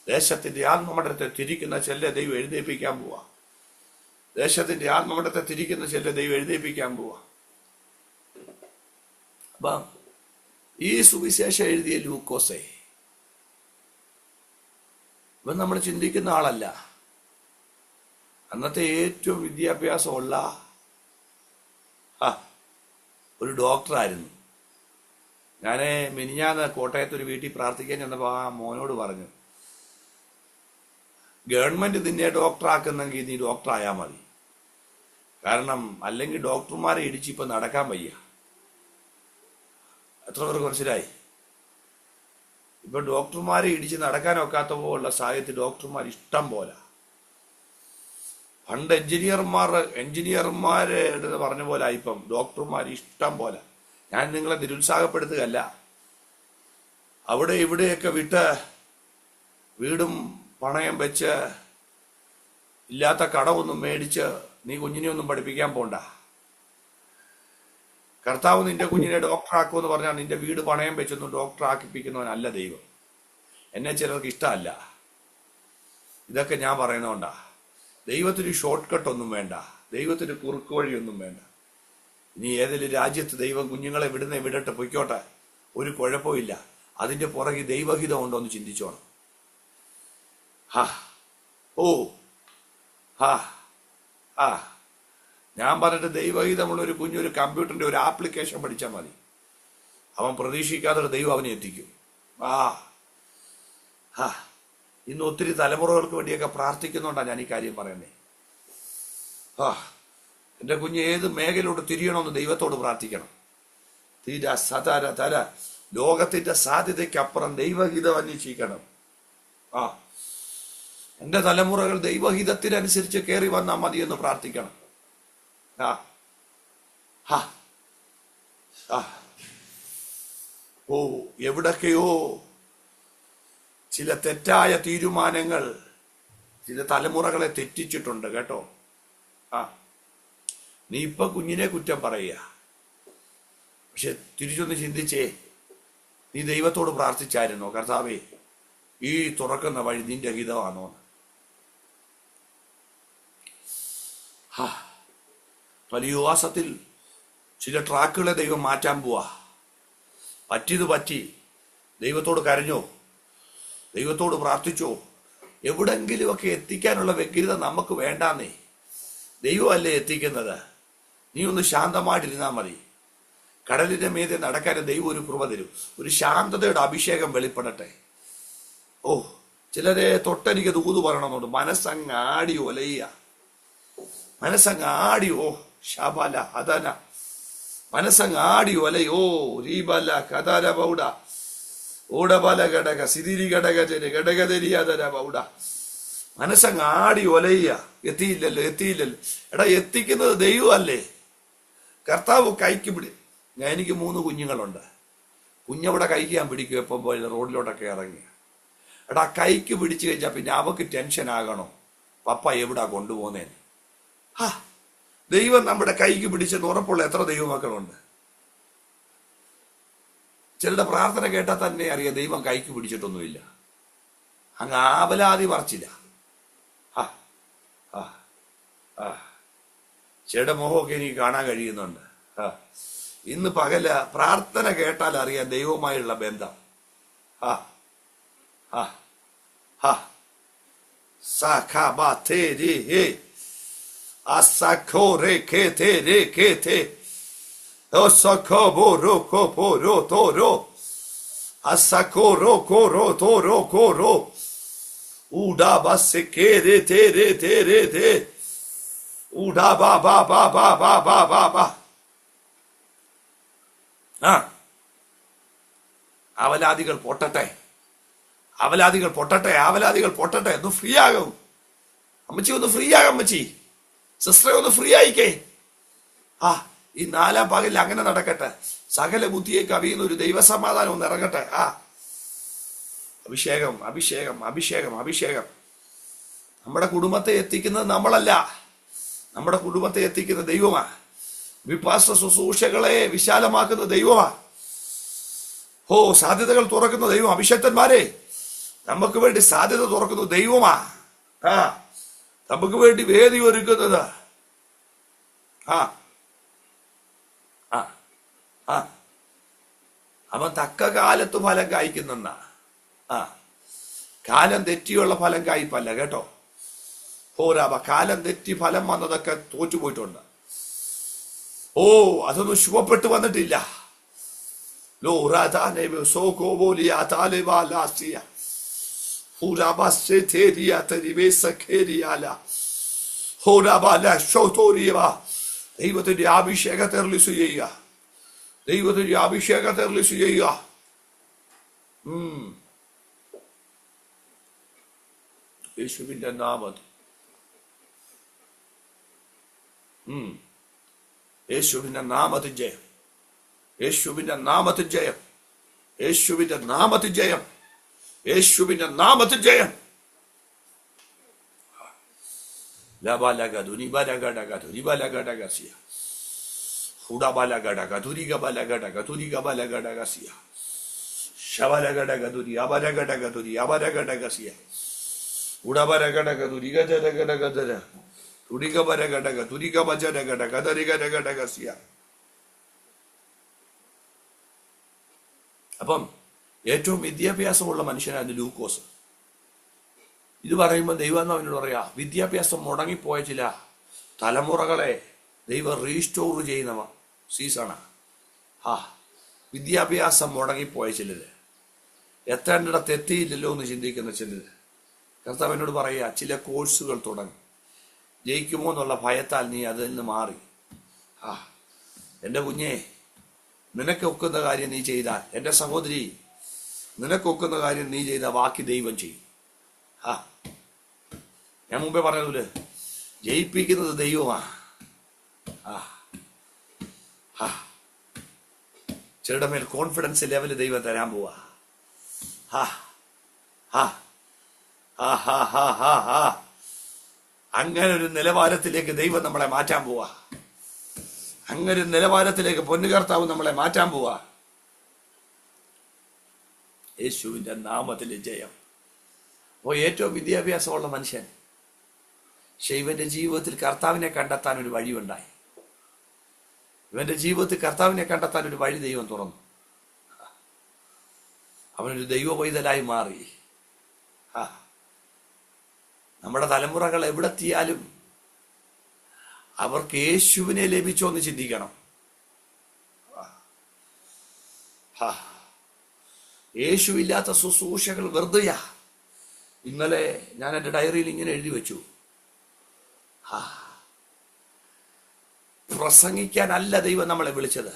Speaker 1: ദേശത്തിന്റെ ആത്മമണ്ഡലത്തെ തിരിക്കുന്ന ചെല്ല ദൈവം എഴുന്നേൽപ്പിക്കാൻ പോവാ. ദേശത്തിന്റെ ആത്മമണ്ഡലത്തെ തിരിക്കുന്ന ചെല്ല ദൈവം എഴുന്നേൽപ്പിക്കാൻ പോവാ. അപ്പം ഈ സുവിശേഷം എഴുതിയ ലൂക്കോസേ, ഇവൻ നമ്മൾ ചിന്തിക്കുന്ന ആളല്ല. അന്നത്തെ ഏറ്റവും വിദ്യാഭ്യാസമുള്ള ഒരു ഡോക്ടറായിരുന്നു. ഞാൻ മിനിഞ്ഞാന്ന് കോട്ടയത്ത് ഒരു വീട്ടിൽ പ്രാർത്ഥിക്കാൻ ചെന്നപ്പോൾ ആ മോനോട് പറഞ്ഞു, ഗവൺമെന്റ് നിന്നെ ഡോക്ടറാക്കുന്നെങ്കിൽ നീ ഡോക്ടറായാൽ മതി. കാരണം അല്ലെങ്കിൽ ഡോക്ടർമാരെ ഇടിച്ചിപ്പോൾ നടക്കാൻ വയ്യ. എത്ര പേർക്ക് മനസ്സിലായി? ഇപ്പൊ ഡോക്ടർമാരെ ഇടിച്ച് നടക്കാനൊക്കാത്ത പോലുള്ള സാഹചര്യത്തിൽ ഡോക്ടർമാർ ഇഷ്ടം പോലെ. പണ്ട് എഞ്ചിനീയർമാര് പറഞ്ഞ പോലെ ഇപ്പം ഡോക്ടർമാർ ഇഷ്ടം പോലെ. ഞാൻ നിങ്ങളെ നിരുത്സാഹപ്പെടുത്തുകയല്ല. അവിടെ ഇവിടെയൊക്കെ വിട്ട് വീടും പണയം വെച്ച് ഇല്ലാത്ത കടമൊന്നും മേടിച്ച് നീ കുഞ്ഞിനെ ഒന്നും പഠിപ്പിക്കാൻ പോണ്ട. കർത്താവ് നിന്റെ കുഞ്ഞിനെ ഡോക്ടറാക്കുമെന്ന് പറഞ്ഞാൽ നിന്റെ വീട് പണയം വെച്ചൊന്നും ഡോക്ടറാക്കിപ്പിക്കുന്നവനല്ല ദൈവം. എന്നെ ചിലർക്ക് ഇഷ്ടമല്ല. ഇതൊക്കെ ഞാൻ പറയുന്നതുകൊണ്ടാ. ദൈവത്തിന് ഷോർട്ട് കട്ടൊന്നും വേണ്ട, ദൈവത്തിന് കുറുക്ക് വഴിയൊന്നും വേണ്ട. ഇനി ഏതെങ്കിലും രാജ്യത്ത് ദൈവം കുഞ്ഞുങ്ങളെ വിടട്ടെ, പൊയ്ക്കോട്ടെ, ഒരു കുഴപ്പമില്ല. അതിന്റെ പുറകെ ദൈവഹിതം ഉണ്ടോ എന്ന് ചിന്തിച്ചോണം. ഞാൻ പറഞ്ഞിട്ട് ദൈവഹിതമുള്ള ഒരു കുഞ്ഞൊരു കമ്പ്യൂട്ടറിന്റെ ഒരു ആപ്ലിക്കേഷൻ പഠിച്ചാൽ മതി. അവൻ പ്രതീക്ഷിക്കാതെ ദൈവം അവനെ എത്തിക്കും. ഇന്ന് ഒത്തിരി തലമുറകൾക്ക് വേണ്ടിയൊക്കെ പ്രാർത്ഥിക്കുന്നുണ്ടാണ് ഞാൻ ഈ കാര്യം പറയുന്നേ. എന്റെ കുഞ്ഞ് ഏത് മേഖലയോട് തിരിയണമെന്ന് ദൈവത്തോട് പ്രാർത്ഥിക്കണം. ലോകത്തിന്റെ സാധ്യതയ്ക്കപ്പുറം ദൈവഹിതം അന്വേഷിക്കണം. എന്റെ തലമുറകൾ ദൈവഹിതത്തിനനുസരിച്ച് കയറി വന്നാൽ മതി എന്ന് പ്രാർത്ഥിക്കണം. എവിടൊക്കെയോ ചില തെറ്റായ തീരുമാനങ്ങൾ ചില തലമുറകളെ തെറ്റിച്ചിട്ടുണ്ട് കേട്ടോ. നീ ഇപ്പൊ കുഞ്ഞിനെ കുറ്റം പറയുക, പക്ഷെ തിരിച്ചൊന്ന് ചിന്തിച്ചേ, നീ ദൈവത്തോട് പ്രാർത്ഥിച്ചായിരുന്നോ, കർത്താവേ ഈ തുറക്കുന്ന വഴി നിന്റെ ഹിതമാണോ? വലിയവാസത്തിൽ ചില ട്രാക്കുകളെ ദൈവം മാറ്റാൻ പോവാ. പറ്റിയത് പറ്റി. ദൈവത്തോട് കരഞ്ഞോ, ദൈവത്തോട് പ്രാർത്ഥിച്ചോ. എവിടെങ്കിലുമൊക്കെ എത്തിക്കാനുള്ള വ്യഗ്രത നമുക്ക് വേണ്ടാന്നേ. ദൈവമല്ലേ എത്തിക്കുന്നത്. നീ ഒന്ന് ശാന്തമായിട്ടിരുന്നാൽ മതി. കടലിന്റെ മീതെ നടക്കാൻ ദൈവം ഒരു കൃപ തരും. ഒരു ശാന്തതയുടെ അഭിഷേകം വെളിപ്പെടട്ടെ. ചിലരെ തൊട്ടെനിക്ക് ദൂത് പറയണമെന്നുണ്ട്. മനസ്സങ്ങാടി ഒലയ്യ, മനസ്സങ്ങാടി ശബല ഹതന, മനസ്സങ്ങാടി ഒലയോ രീബല കഥര ബൗഡ ഓടബല ഘടക സിരിരി ഘടക ഘടകതരിയാതര ബൗഡ. മനസ്സങ്ങാടി ഒലയ്യ. എത്തിയില്ലല്ലോ. എടാ, എത്തിക്കുന്നത് ദൈവമല്ലേ. കർത്താവ് കൈക്ക് എനിക്ക് 3 കുഞ്ഞുങ്ങളുണ്ട്. കുഞ്ഞവിടെ കൈക്ക് ഞാൻ പിടിക്കും. എപ്പം പോയി റോഡിലോട്ടൊക്കെ ഇറങ്ങി. എടാ, കൈക്ക് പിടിച്ചു കഴിഞ്ഞാൽ പിന്നെ അവക്ക് ടെൻഷൻ ആകണോ, പപ്പ എവിടാ കൊണ്ടുപോകുന്നേന്? ദൈവം നമ്മുടെ കൈക്ക് പിടിച്ചെന്ന് ഉറപ്പുള്ള എത്ര ദൈവമക്കളുണ്ട്. ചിലരുടെ പ്രാർത്ഥന കേട്ടാൽ തന്നെ അറിയാം ദൈവം കൈക്ക് പിടിച്ചിട്ടൊന്നുമില്ല. അങ്ങ് ആവലാതി മറിച്ചില്ല. ചിലരുടെ മുഖമൊക്കെ എനിക്ക് കാണാൻ കഴിയുന്നുണ്ട്. ഇന്ന് പകല പ്രാർത്ഥന കേട്ടാൽ അറിയാം ദൈവവുമായുള്ള ബന്ധം. അവലാദികൾ പൊട്ടട്ടെ, അവലാദികൾ പൊട്ടട്ടെ, അവലാദികൾ പൊട്ടട്ടെ. ഒന്ന് ഫ്രീ ആകും അമ്മച്ചി, ഒന്ന് ഫ്രീ ആകാം അമ്മച്ചി. സിസ്റ്ററെ ഒന്ന് ഫ്രീ ആയിക്കേ. ഈ 4-ാം പകലിൽ അങ്ങനെ നടക്കട്ടെ. സകല ബുദ്ധിയെ കവിയുന്ന ഒരു ദൈവസമാധാനം ഒന്ന് ഇറങ്ങട്ടെ. അഭിഷേകം, അഭിഷേകം, അഭിഷേകം, അഭിഷേകം. നമ്മുടെ കുടുംബത്തെ എത്തിക്കുന്നത് നമ്മളല്ല, നമ്മുടെ കുടുംബത്തെ എത്തിക്കുന്ന ദൈവമാ. വിപാസ ശുശ്രൂഷകളെ വിശാലമാക്കുന്ന ദൈവമാ. സാധ്യതകൾ തുറക്കുന്ന ദൈവം. അഭിഷക്തന്മാരെ, നമുക്ക് വേണ്ടി സാധ്യത തുറക്കുന്ന ദൈവമാ. നമുക്ക് വേണ്ടി വേദി ഒരുക്കുന്നത്. അവൻ തക്ക കാലത്ത് ഫലം കായ്ക്കുന്ന. കാലം തെറ്റിയുള്ള ഫലം കായ്പല്ല കേട്ടോ. കാലം തെറ്റി ഫലം വന്നതൊക്കെ തോറ്റുപോയിട്ടുണ്ട്. അതൊന്നും ശുഭപ്പെട്ടു വന്നിട്ടില്ല. Loradane soko bolia taleba lasia. Urabase teria teribesa keriala. Horabala shotoriva. ദൈവത്തിന്റെ അഭിഷേകം തെരളിച്ചു ചെയ്യുക. ദൈവത്തിന്റെ അഭിഷേകം തെരളിച്ചു ചെയ്യുക. യേശുവിന്റെ നാമത്തിൽ യേശുവിന്റെ നാമത്തിൽ ജയം. യേശുവിന്റെ നാമത്തിൽ ജയം. യേശുവിന്റെ നാമത്തിൽ ജയം. യേശുവിന്റെ നാമത്തിൽ ജയം. അപ്പം ഏറ്റവും വിദ്യാഭ്യാസമുള്ള മനുഷ്യനാണ് ലൂക്കോസ്. ഇത് പറയുമ്പോൾ ദൈവം അവനോട് പറയാ, വിദ്യാഭ്യാസം മുടങ്ങിപ്പോയ ചില തലമുറകളെ ദൈവം റീസ്റ്റോർ ചെയ്യുന്ന സീസണാണ്. വിദ്യാഭ്യാസം മുടങ്ങിപ്പോയ ചിലര്, എത്തേണ്ടിടത്ത് എത്തിയില്ലല്ലോ എന്ന് ചിന്തിക്കുന്ന ചിലര്, കർത്താവ് എന്നോട് പറയുക, ചില കോഴ്സുകൾ തുടങ്ങി. ജയിക്കുമോ എന്നുള്ള ഭയത്താൽ നീ അതിൽ നിന്ന് മാറി. എൻ്റെ കുഞ്ഞെ, നിനക്കൊക്കുന്ന കാര്യം നീ ചെയ്താൽ, എൻ്റെ സഹോദരി, നിനക്കൊക്കുന്ന കാര്യം നീ ചെയ്താൽ ബാക്കി ദൈവം ചെയ്യും. ഞാൻ മുമ്പേ പറഞ്ഞതില് ജയിപ്പിക്കുന്നത് ദൈവമാണ്. ചിലരുടെ മേൽ കോൺഫിഡൻസ് ലെവൽ ദൈവം തരാൻ പോവാ. അങ്ങനെ ഒരു നിലവാരത്തിലേക്ക് ദൈവം നമ്മളെ മാറ്റാൻ പോവാ. അങ്ങനെ ഒരു നിലവാരത്തിലേക്ക് പൊന്നുകർത്താവ് നമ്മളെ മാറ്റാൻ പോവാ. യേശുവിന്റെ നാമത്തിൽ ജയം. അപ്പോൾ ഏറ്റവും വിദ്യാഭ്യാസമുള്ള മനുഷ്യൻ, പക്ഷെ ഇവന്റെ ജീവിതത്തിൽ കർത്താവിനെ കണ്ടെത്താൻ ഒരു വഴിയുണ്ടായി. ഇവന്റെ ജീവിതത്തിൽ കർത്താവിനെ കണ്ടെത്താൻ ഒരു വഴി ദൈവം തുറന്നു. അവനൊരു ദൈവ പൈതലായി മാറി. നമ്മുടെ തലമുറകൾ എവിടെത്തിയാലും അവർക്ക് യേശുവിനെ ലഭിച്ചോ എന്ന് ചിന്തിക്കണം. യേശുവില്ലാത്ത ശുശ്രൂഷകൾ വെറുതെയാ. ഇന്നലെ ഞാൻ എൻ്റെ ഡയറിയിൽ ഇങ്ങനെ എഴുതി വെച്ചു, പ്രസംഗിക്കാനല്ല ദൈവം നമ്മളെ വിളിച്ചത്,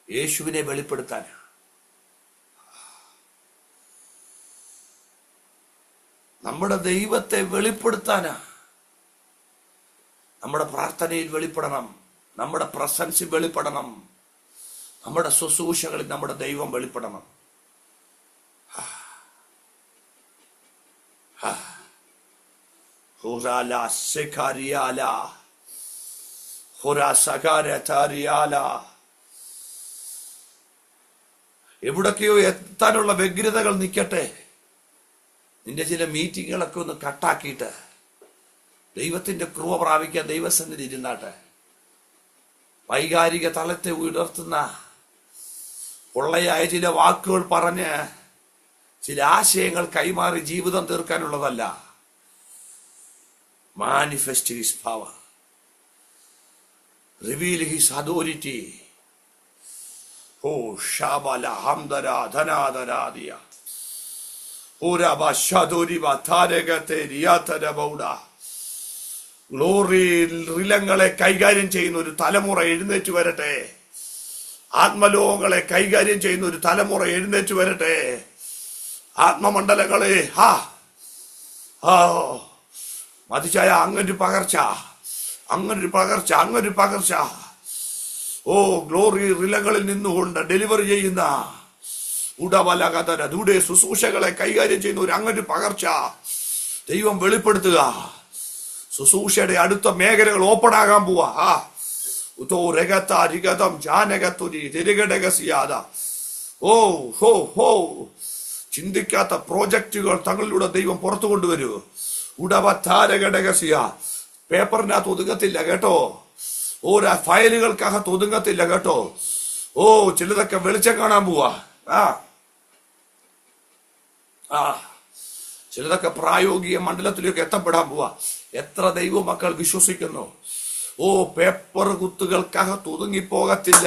Speaker 1: യേശുവിനെ വെളിപ്പെടുത്താനാ. നമ്മുടെ ദൈവത്തെ വെളിപ്പെടുത്താനാ. നമ്മുടെ പ്രാർത്ഥനയിൽ വെളിപ്പെടണം, നമ്മുടെ പ്രസൻസിൽ വെളിപ്പെടണം, നമ്മുടെ ശുശ്രൂഷകളിൽ നമ്മുടെ ദൈവം വെളിപ്പെടണം. എവിടൊക്കെയോ എത്താനുള്ള വ്യഗ്രതകൾ നിൽക്കട്ടെ. നിന്റെ ചില മീറ്റിങ്ങുകളൊക്കെ ഒന്ന് കട്ടാക്കിയിട്ട് ദൈവത്തിന്റെ കൃപ പ്രാപിക്കാൻ ദൈവസന്നിധി ഇരുന്നാട്ടെ. വൈകാരിക തലത്തെ ഉയർത്തുന്ന പൊള്ളയായ ചില വാക്കുകൾ പറഞ്ഞ് ചില ആശയങ്ങൾ കൈമാറി ജീവിതം തീർക്കാനുള്ളതല്ല. Manifest his power, reveal his authority. ഓ ഷാബല ഹംദര ധനാധരാദിയ ഗ്ലോറി റിലങ്ങളെ കൈകാര്യം ചെയ്യുന്ന ഒരു തലമുറ എഴുന്നേറ്റ് വരട്ടെ. ആത്മലോകങ്ങളെ കൈകാര്യം ചെയ്യുന്ന ഒരു തലമുറ എഴുന്നേറ്റ് വരട്ടെ. ആത്മമണ്ഡലങ്ങളെ മതിച്ചായ അങ്ങനൊരു പകർച്ച, അങ്ങനൊരു പകർച്ച, അങ്ങനൊരു പകർച്ച. ഓ ഗ്ലോറി റിലങ്ങളിൽ നിന്നുകൊണ്ട് ഡെലിവറി ചെയ്യുന്ന ഉടവലകതര ദൂടെ ശുശ്രൂഷകളെ കൈകാര്യം ചെയ്യുന്ന ഒരു അങ്ങനൊരു പകർച്ച ദൈവം വെളിപ്പെടുത്തുക. ശുശ്രൂഷയുടെ അടുത്ത മേഖലകൾ ഓപ്പൺ ആകാൻ പോവാ. ഓ ഹോ ഹോ ചിന്തിക്കാത്ത പ്രോജക്റ്റുകൾ തങ്ങളിലൂടെ ദൈവം പുറത്തു കൊണ്ടുവരൂ. ഉടവത്താരഘടകസിയ പേപ്പറിനകത്ത് ഒതുങ്ങത്തില്ല കേട്ടോ. ഓരോ ഫയലുകൾക്കകത്ത് ഒതുങ്ങത്തില്ല കേട്ടോ. ഓ ചിലതൊക്കെ വെളിച്ചം കാണാൻ പോവാ. ചിലതൊക്കെ പ്രായോഗിക മണ്ഡലത്തിലേക്ക് എത്തപ്പെടാൻ പോവാ. എത്ര ദൈവമക്കൾ വിശ്വസിക്കുന്നു? ഓ പേപ്പർ കുത്തുകൾക്കകത്ത് ഒതുങ്ങിപ്പോകത്തില്ല.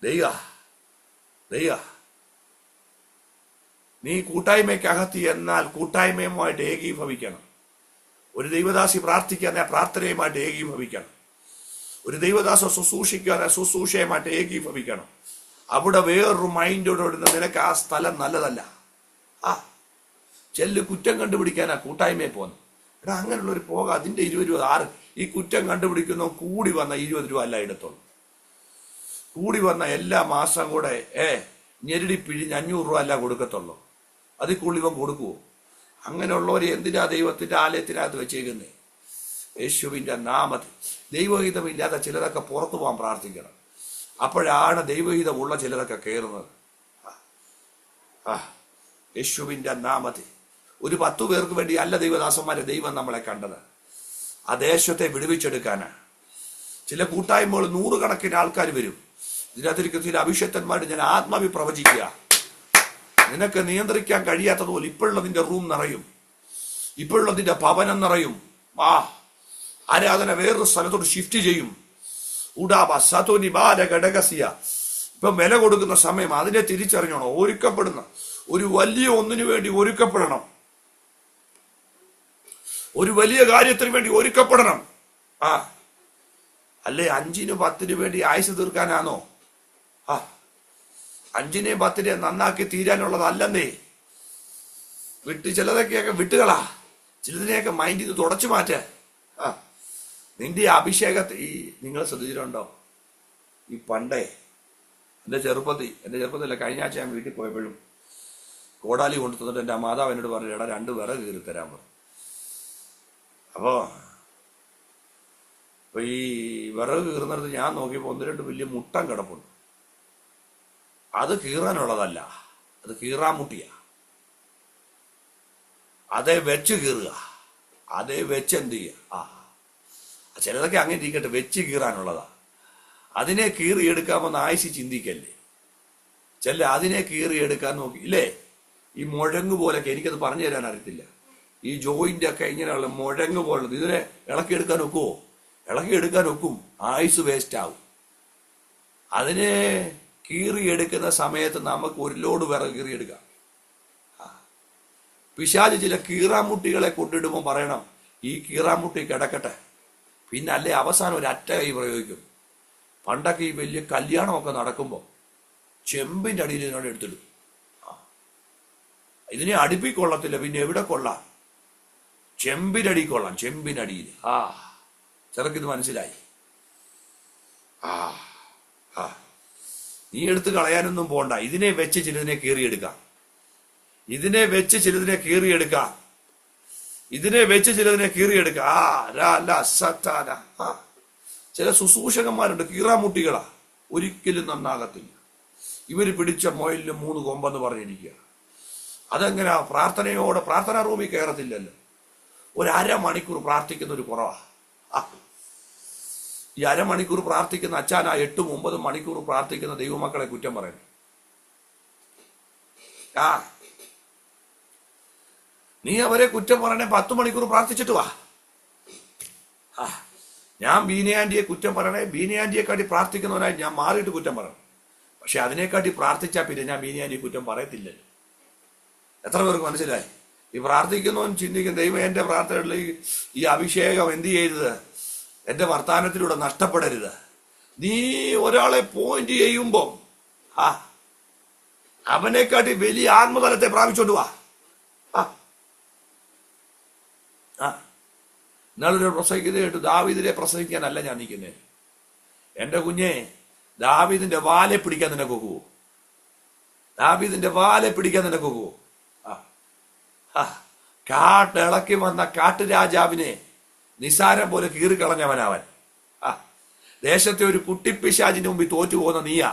Speaker 1: ദൈവ ദൈവ നീ കൂട്ടായ്മയ്ക്കകത്ത് എന്നാൽ കൂട്ടായ്മയുമായിട്ട് ഏകീഭവിക്കണം. ഒരു ദൈവദാസി പ്രാർത്ഥിക്കാൻ ആ പ്രാർത്ഥനയുമായിട്ട് ഏകീഭവിക്കണം. ഒരു ദൈവദാസ ശുശ്രൂഷിക്കാൻ ആ ശുശ്രൂഷയുമായിട്ട് ഏകീഭവിക്കണം. അവിടെ വേറൊരു മൈൻഡോട് നിനക്ക് ആ സ്ഥലം നല്ലതല്ല. ചെല്ല് കുറ്റം കണ്ടുപിടിക്കാനാ കൂട്ടായ്മയെ പോകുന്നത്. എടാ, അങ്ങനെയുള്ളൊരു പോകാം. അതിന്റെ 20 രൂപ ഈ കുറ്റം കണ്ടുപിടിക്കുന്ന കൂടി വന്ന 20 രൂപ അല്ല എടുത്തോളൂ. കൂടി വന്ന എല്ലാ മാസം കൂടെ ഞെരടി പിഴിഞ്ഞ് 500 രൂപ അല്ല കൊടുക്കത്തുള്ളൂ. അതിൽ കൂടുതൽ ഇവൻ കൊടുക്കുവോ? അങ്ങനെയുള്ളവരെ എന്തിനാ ദൈവത്തിന്റെ ആലയത്തിനകത്ത് വെച്ചേക്കുന്നേ? യേശുവിന്റെ നാമത്തിൽ ദൈവഹിതമില്ലാത്ത ചിലരൊക്കെ പുറത്തു പോകാൻ പ്രാർത്ഥിക്കണം. അപ്പോഴാണ് ദൈവഹിതമുള്ള ചിലരൊക്കെ കയറുന്നത്. യേശുവിന്റെ നാമത്തിൽ ഒരു 10 പേർക്ക് വേണ്ടി അല്ല ദൈവദാസന്മാരെ ദൈവം നമ്മളെ കണ്ടത്. ആ ദേശത്തെ വിടുവിച്ചെടുക്കാനാണ്. ചില കൂട്ടായ്മകൾ 100 കണക്കിന് ആൾക്കാർ വരും. ഇതിനകത്തിരിക്കുന്ന ചില അഭിഷക്തന്മാർ ഞാൻ ആത്മാവി പ്രവചിക്കുക, നിനക്ക് നിയന്ത്രിക്കാൻ കഴിയാത്തതുപോലെ ഇപ്പോഴുള്ള നിന്റെ റൂം നിറയും, ഇപ്പോഴുള്ള നിന്റെ ഭവനം നിറയും. ആരാധന വേറൊരു സ്ഥലത്തോട് ഷിഫ്റ്റ് ചെയ്യും. ഇപ്പം വില കൊടുക്കുന്ന സമയം അതിനെ തിരിച്ചറിഞ്ഞോണം. ഒരുക്കപ്പെടുന്ന ഒരു വലിയ ഒന്നിനു വേണ്ടി ഒരുക്കപ്പെടണം. ഒരു വലിയ കാര്യത്തിന് വേണ്ടി ഒരുക്കപ്പെടണം. അല്ലേ 5-ന് 10-ന് വേണ്ടി ആയുസ് തീർക്കാനാണോ? 5-നെ 10-നെ നന്നാക്കി തീരാനുള്ളതല്ലെന്നേ. ചിലതൊക്കെയൊക്കെ വിട്ടുകളാ, ചിലതിനെയൊക്കെ മൈൻഡിൽ നിന്ന് തുടച്ചു മാറ്റ. നിന്റെ അഭിഷേകത്തെ നിങ്ങൾ ശ്രദ്ധിച്ചിട്ടുണ്ടോ? ഈ പണ്ടേ എൻ്റെ ചെറുപ്പത്തില്ല, കഴിഞ്ഞ ആഴ്ച ഞാൻ വീട്ടിൽ പോയപ്പോഴും കോടാലി കൊണ്ടു തന്നിട്ട് എൻ്റെ മാതാവ് എന്നോട് പറഞ്ഞു, എടാ 2 വിറക് കീറി തരാൻ പറഞ്ഞു. അപ്പോ ഈ വിറക് കീറുന്നിടത്ത് ഞാൻ നോക്കിയപ്പോൾ 1-2 വലിയ മുട്ടം കിടപ്പുണ്ട്. അത് കീറാനുള്ളതല്ല, അത് കീറാമുട്ടിയാ. അതേ വെച്ച് കീറുക, അതേ വെച്ച് എന്ത് ചെയ്യുക. ചിലതൊക്കെ അങ്ങനെ ഇരിക്കട്ടെ, വെച്ച് കീറാനുള്ളതാ. അതിനെ കീറിയെടുക്കാമെന്ന് ആയിഷ് ചിന്തിക്കല്ലേ. അതിനെ കീറിയെടുക്കാൻ നോക്കി ഇല്ലേ, ഈ മുഴങ്ങ് പോലൊക്കെ, എനിക്കത് പറഞ്ഞു തരാൻ അറിയത്തില്ല. ഈ ജോയിന്റ് ഒക്കെ ഇങ്ങനെയുള്ള മുഴങ്ങ് പോലുള്ളത് ഇതിനെ ഇളക്കിയെടുക്കാൻ ഒക്കുവോ? ഇളക്കിയെടുക്കാൻ ഒക്കും, ആയുസ് വേസ്റ്റ് ആവും. അതിനെ കീറിയെടുക്കുന്ന സമയത്ത് നമുക്ക് 1 ലോഡ് വിറക് കീറിയെടുക്കാം. പിശാച് ചില കീറാമുട്ടികളെ കൊണ്ടിടുമ്പോൾ പറയണം, ഈ കീറാമുട്ടി കിടക്കട്ടെ. പിന്നെ അല്ലേ അവസാനം ഒരു അറ്റ കൈ പ്രയോഗിക്കും. പണ്ടൊക്കെ ഈ വലിയ കല്യാണമൊക്കെ നടക്കുമ്പോൾ ചെമ്പിന്റെ അടിയിൽ ഇതിനോട് എടുത്തിടും. ഇതിനെ അടുപ്പിക്കൊള്ളത്തില്ല, പിന്നെ എവിടെ കൊള്ളാം? ചെമ്പിനടി കൊള്ളാം, ചെമ്പിനടിയിൽ. ചിലർക്കിത് മനസ്സിലായി. നീ എടുത്ത് കളയാനൊന്നും പോണ്ട. ഇതിനെ വെച്ച് ചിലതിനെ കീറിയെടുക്കാം, ഇതിനെ വെച്ച് ചിലതിനെ കീറിയെടുക്കാം, ഇതിനെ വെച്ച് ചിലതിനെ കീറിയെടുക്കാം. ചില ശുശ്രൂഷകന്മാരുണ്ട്, കീറാമുട്ടികളാ, ഒരിക്കലും നന്നാകത്തില്ല. ഇവര് പിടിച്ച മൊയിലിന് 3 കൊമ്പെന്ന് പറഞ്ഞിരിക്കുക. അതെങ്ങനെയാ? പ്രാർത്ഥനാ റൂമിൽ കയറത്തില്ലല്ലോ. ഒരു 1/2 മണിക്കൂർ പ്രാർത്ഥിക്കുന്ന ഒരു കുറവാ. ഈ 1/2 മണിക്കൂർ പ്രാർത്ഥിക്കുന്ന അച്ഛനാ 8-9 മണിക്കൂർ പ്രാർത്ഥിക്കുന്ന ദൈവമക്കളെ കുറ്റം പറയുന്നു. നീ അവരെ കുറ്റം പറയണേ 10 മണിക്കൂർ പ്രാർത്ഥിച്ചിട്ട് വാ. ഞാൻ ബീനയാന്റിയെ കുറ്റം പറയണേ, ബീനയാന്റിയെക്കാട്ടി പ്രാർത്ഥിക്കുന്നവനായി ഞാൻ മാറിയിട്ട് കുറ്റം പറയണം. പക്ഷെ അതിനെക്കാട്ടി പ്രാർത്ഥിച്ചാൽ പിന്നെ ഞാൻ ബീനയാന്റിയെ കുറ്റം പറയത്തില്ലല്ലോ. എത്ര പേർക്ക് മനസ്സിലായി? ഈ പ്രാർത്ഥിക്കുന്നവൻ ചിന്തിക്കും, ദൈവം എന്റെ പ്രാർത്ഥനകളിൽ ഈ അഭിഷേകം എന്ത് ചെയ്യരുത്, എന്റെ വർത്താനത്തിലൂടെ നഷ്ടപ്പെടരുത്. നീ ഒരാളെ പോയിന്റ് ചെയ്യുമ്പോ അവനെക്കാട്ടി വലിയ ആത്മതലത്തെ പ്രാപിച്ചോണ്ട് വാ. എന്നാലൊരു പ്രസംഗിക്കുന്നത് കേട്ടു, ദാവീദിനെ പ്രസംഗിക്കാനല്ല ഞാൻ നിൽക്കുന്നേ. എന്റെ കുഞ്ഞെ, ദാവീദിന്റെ വാലെ പിടിക്കാൻ നിനക്ക് ഒക്കുവോ? ദാവീദിന്റെ വാലെ പിടിക്കാൻ നിനക്ക് ഒക്കുവോ? കാട്ടിളക്കി വന്ന കാട്ടുരാജാവിനെ നിസാരം പോലെ കീറിക്കളഞ്ഞവനവൻ. ദേശത്തെ ഒരു കുട്ടിപ്പിശാചിന്റെ മുമ്പിൽ തോറ്റു പോകുന്ന നീയാ.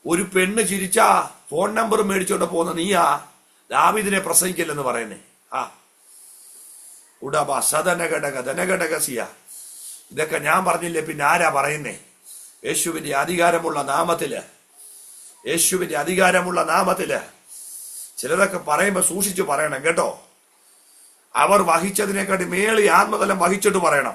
Speaker 1: ഒരു പെണ്ണ് ചിരിച്ചാ ഫോൺ നമ്പർ മേടിച്ചോണ്ട് പോകുന്ന നീയാ ദാവീദിനെ പ്രസംഗിക്കില്ലെന്ന് പറയുന്നേ. ഉടബ സദനഘടക ധനഘടകസിയ, ഇതൊക്കെ ഞാൻ പറഞ്ഞില്ലേ, പിന്നെ ആരാ പറയുന്നേ? യേശുവിന്റെ അധികാരമുള്ള നാമത്തില്, യേശുവിന്റെ അധികാരമുള്ള നാമത്തില് ചിലരൊക്കെ പറയുമ്പോ സൂക്ഷിച്ചു പറയണം കേട്ടോ. അവർ വഹിച്ചതിനെക്കാട്ടി മേളി ആത്മതലം വഹിച്ചിട്ട് പറയണം.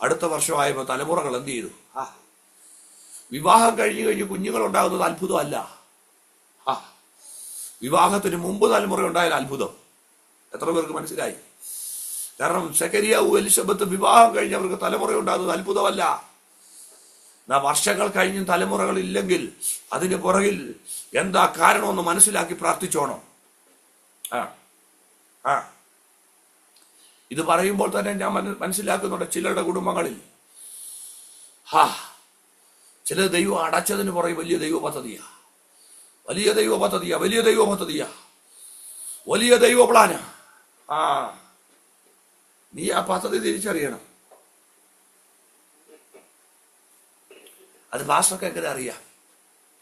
Speaker 1: അടുത്ത വർഷമായപ്പോൾ തലമുറകൾ എന്ത് ചെയ്തു? വിവാഹം കഴിഞ്ഞ് കുഞ്ഞുങ്ങൾ ഉണ്ടാകുന്നത് അത്ഭുതമല്ല. വിവാഹത്തിന് മുമ്പ് തലമുറ ഉണ്ടായാൽ അത്ഭുതം. എത്ര പേർക്ക് മനസ്സിലായി? കാരണം സെക്കരിയാവും എലിസബത്ത് വിവാഹം കഴിഞ്ഞവർക്ക് തലമുറ ഉണ്ടാകുന്നത് അത്ഭുതമല്ല. വർഷങ്ങൾ കഴിഞ്ഞും തലമുറകൾ ഇല്ലെങ്കിൽ അതിന് പുറകിൽ എന്താ കാരണമെന്ന് മനസ്സിലാക്കി പ്രാർത്ഥിച്ചോണം. ഇത് പറയുമ്പോൾ തന്നെ ഞാൻ മനസ്സിലാക്കുന്നുണ്ട്, ചിലരുടെ കുടുംബങ്ങളിൽ ചില ദൈവം അടച്ചതിന് പുറകെ വലിയ ദൈവ പദ്ധതിയാ, വലിയ ദൈവ പദ്ധതിയാ, വലിയ ദൈവ പദ്ധതിയാ, വലിയ ദൈവ പ്ലാനാ. നീ ആ പദ്ധതി തിരിച്ചറിയണം. അത് പാസ്റ്റർക്ക് എങ്ങനെ അറിയാം?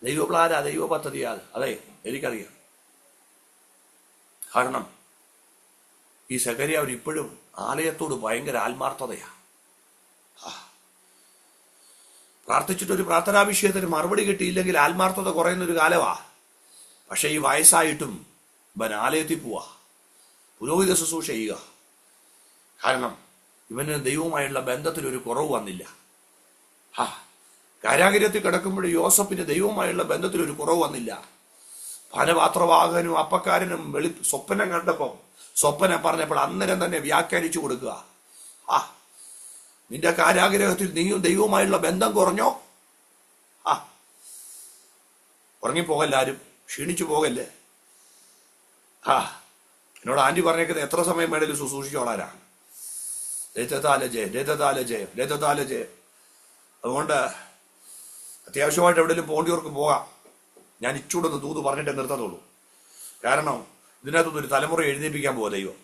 Speaker 1: ദൈവ പ്ലാനാ, ദൈവ പദ്ധതിയാ. അതെ, എനിക്കറിയാം. കാരണം ഈ സെക്കരിയാവ് ഇപ്പോഴും ആലയത്തോട് ഭയങ്കര ആത്മാർത്ഥതയാ. പ്രാർത്ഥിച്ചിട്ടൊരു പ്രാർത്ഥനാ വിഷയത്തിന് മറുപടി കിട്ടിയില്ലെങ്കിൽ ആത്മാർത്ഥത കുറയുന്നൊരു കാലമാ. പക്ഷെ ഈ വയസ്സായിട്ടും ഇവൻ ആലയത്തിൽ പോവാ, പുരോഹിത ശുശ്രൂഷ ചെയ്യുക. കാരണം ഇവന് ദൈവവുമായുള്ള ബന്ധത്തിലൊരു കുറവ് വന്നില്ല. കാരാഗൃഹത്തിൽ കിടക്കുമ്പോൾ യോസഫിന് ദൈവവുമായുള്ള ബന്ധത്തിലൊരു കുറവ് വന്നില്ല. പാനപാത്രവാഹകനും അപ്പക്കാരനും സ്വപ്നം കണ്ടപ്പോൾ സ്വപ്നം പറഞ്ഞപ്പോൾ അന്നേരം തന്നെ വ്യാഖ്യാനിച്ചു കൊടുക്കുക. നിന്റെ കാരാഗ്രഹത്തിൽ നീയും ദൈവവുമായുള്ള ബന്ധം കുറഞ്ഞോ? ഉറങ്ങിപ്പോകല്ലാരും, ക്ഷീണിച്ചു പോകല്ലേ. എന്നോട് ആന്റി പറഞ്ഞേക്കുന്നത് എത്ര സമയം വേണേലും ശുശ്രൂഷിച്ചോളാരാ. ജയം. അതുകൊണ്ട് അത്യാവശ്യമായിട്ട് എവിടെയെങ്കിലും പോകേണ്ടിയവർക്ക് പോകാം. ഞാൻ ഇച്ചൂടൊന്ന് തൂത് പറഞ്ഞിട്ടേ നിർത്തത്തുള്ളൂ. കാരണം ഇതിനകത്തൊന്നും ഒരു തലമുറ എഴുന്നേൽപ്പിക്കാൻ പോവാ ദൈവം.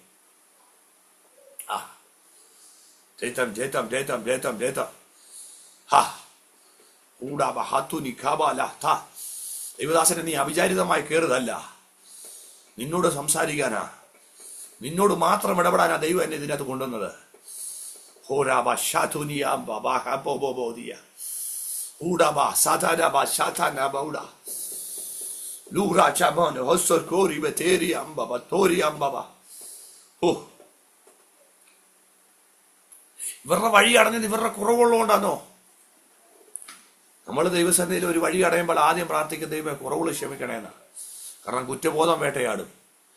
Speaker 1: ദൈവദാസനെ നീ അവിചാരിതമായി കയറുതല്ല, നിന്നോട് സംസാരിക്കാനാ, നിന്നോട് മാത്രം ഇടപെടാനാ ദൈവം എന്നെ ഇതിനകത്ത് കൊണ്ടുവന്നത്. ഇവരുടെ വഴി അടഞ്ഞത് ഇവരുടെ കുറവുള്ളതുകൊണ്ടാണോ? നമ്മൾ ദൈവസന്നിധിയിൽ ഒരു വഴി അടയുമ്പോൾ ആദ്യം പ്രാർത്ഥിക്കുന്ന ദൈവമേ കുറവുകൾ ക്ഷമിക്കണേന്ന്. കാരണം കുറ്റബോധം വേട്ടയാടും.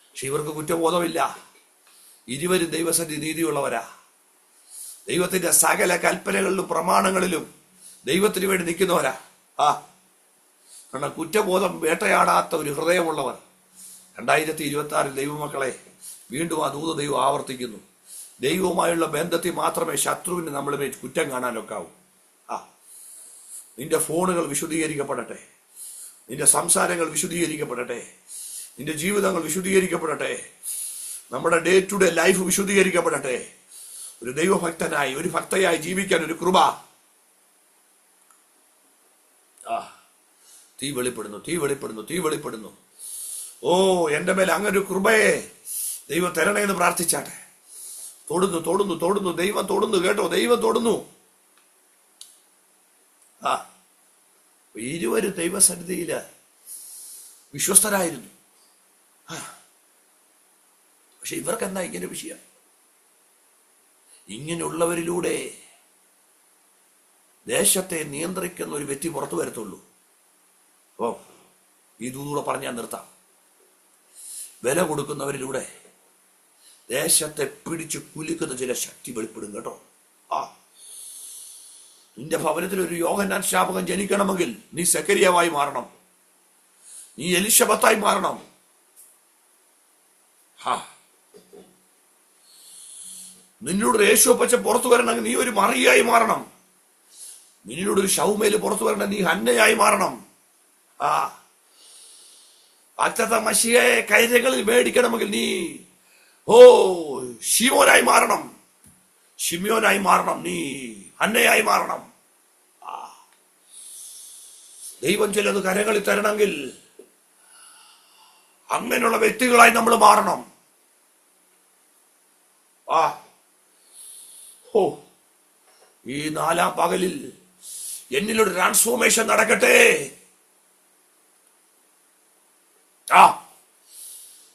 Speaker 1: പക്ഷെ ഇവർക്ക് കുറ്റബോധമില്ല. ഇരുവരും ദൈവസന്നിധി നീതിയുള്ളവരാ. ദൈവത്തിന്റെ സകല കൽപ്പനകളിലും പ്രമാണങ്ങളിലും ദൈവത്തിന് വേണ്ടി നിൽക്കുന്നവരാ. കാരണം കുറ്റബോധം വേട്ടയാടാത്ത ഒരു ഹൃദയമുള്ളവർ. 2026 ദൈവമക്കളെ വീണ്ടും ആ ദൂത ദൈവം ആവർത്തിക്കുന്നു. ദൈവവുമായുള്ള ബന്ധത്തിൽ മാത്രമേ ശത്രുവിന് നമ്മളെ കുറ്റം കാണാനൊക്കാവൂ. നിന്റെ ഫോണുകൾ വിശുദ്ധീകരിക്കപ്പെടട്ടെ, നിന്റെ സംസാരങ്ങൾ വിശുദ്ധീകരിക്കപ്പെടട്ടെ, നിന്റെ ജീവിതങ്ങൾ വിശുദ്ധീകരിക്കപ്പെടട്ടെ, നമ്മുടെ ഡേ ടു ഡേ ലൈഫ് വിശുദ്ധീകരിക്കപ്പെടട്ടെ. ഒരു ദൈവഭക്തനായി, ഒരു ഭക്തയായി ജീവിക്കാൻ ഒരു കൃപ. തീ വെളിപ്പെടുന്നു. ഓ, എന്റെ മേൽ അങ്ങനെ ഒരു കൃപയെ ദൈവം തരണേന്ന് പ്രാർത്ഥിച്ചാട്ടെ. തൊടുന്നു. ദൈവം തൊടുന്നു കേട്ടോ, ദൈവം തൊടുന്നു. ഇരുവരും ദൈവസന്നിധിയില് വിശ്വസ്തരായിരുന്നു. പക്ഷെ ഇവർക്ക് എന്താ ഇങ്ങനെ വിഷയം? ഇങ്ങനെയുള്ളവരിലൂടെ ദേശത്തെ നിയന്ത്രിക്കുന്ന ഒരു വ്യക്തി പുറത്തു വരത്തുള്ളൂ. ഈ ദൂതൂടെ പറഞ്ഞാൽ നിർത്താം. വില കൊടുക്കുന്നവരിലൂടെ ദേശത്തെ പിടിച്ച് കുലുക്കുന്ന ചില ശക്തി വെളിപ്പെടും കേട്ടോ. നിന്റെ ഭവനത്തിൽ ഒരു യോഹന്നാൻ ശാപകൻ ജനിക്കണമെങ്കിൽ നീ സെക്കരിയാവായി മാറണം, നീ എലിശബത്തായി മാറണം. നിന്നോട് യേശുപ്പച്ച പുറത്തു വരണമെങ്കിൽ നീ ഒരു മറിയായി മാറണം. നിന്നോട് ഒരു ശൗമേല് പുറത്തു വരണമെങ്കിൽ നീ ഹന്നയായി മാറണം. അച്ഛത്ത മഷിയെ കൈരകളിൽ മേടിക്കണമെങ്കിൽ നീ ശിമോനായി മാറണം, ശിമ്യോനായി മാറണം, നീ ഹന്നയായി മാറണം. ദൈവം ചിലത് കരങ്ങളിൽ തരണമെങ്കിൽ അങ്ങനെയുള്ള വ്യക്തികളായി നമ്മൾ മാറണം. ഈ 4-ാം പകലിൽ എന്നിലൊരു ട്രാൻസ്ഫോർമേഷൻ നടക്കട്ടെ.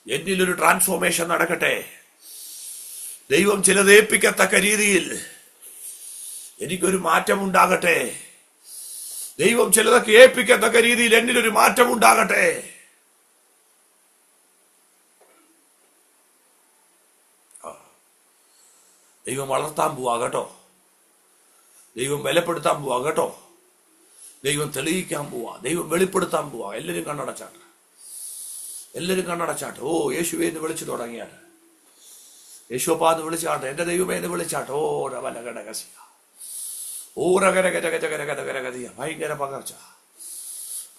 Speaker 1: എന്നിലൊരു ട്രാൻസ്ഫോർമേഷൻ നടക്കട്ടെ. ദൈവം ചിലത് ഏൽപ്പിക്കത്തക്ക രീതിയിൽ എനിക്കൊരു മാറ്റം ഉണ്ടാകട്ടെ. ദൈവം ചിലതൊക്കെ ഏൽപ്പിക്കത്തക്ക രീതിയിൽ എന്നിലൊരു മാറ്റം ഉണ്ടാകട്ടെ. ദൈവം വളർത്താൻ പോവാ കേട്ടോ. ദൈവം ബലപ്പെടുത്താൻ പോവാ കേട്ടോ. ദൈവം തെളിയിക്കാൻ പോവാ. ദൈവം വെളിപ്പെടുത്താൻ പോവാ. എല്ലാവരും കണ്ണടച്ചാട്ട്, എല്ലാവരും കണ്ണടച്ചാട്ട്. ഓ യേശുവേ എന്ന് വിളിച്ചു തുടങ്ങിയാട്ട്, യേശുപ്പാന്ന് വിളിച്ചാട്ടെ, എന്റെ ദൈവമേ എന്ന് വിളിച്ചാട്ടെ. ഓ രവലകടകസിയ, ഓ രകരകരകരകരകരകരകരകതിയ. ഭയങ്കര പകർച്ച,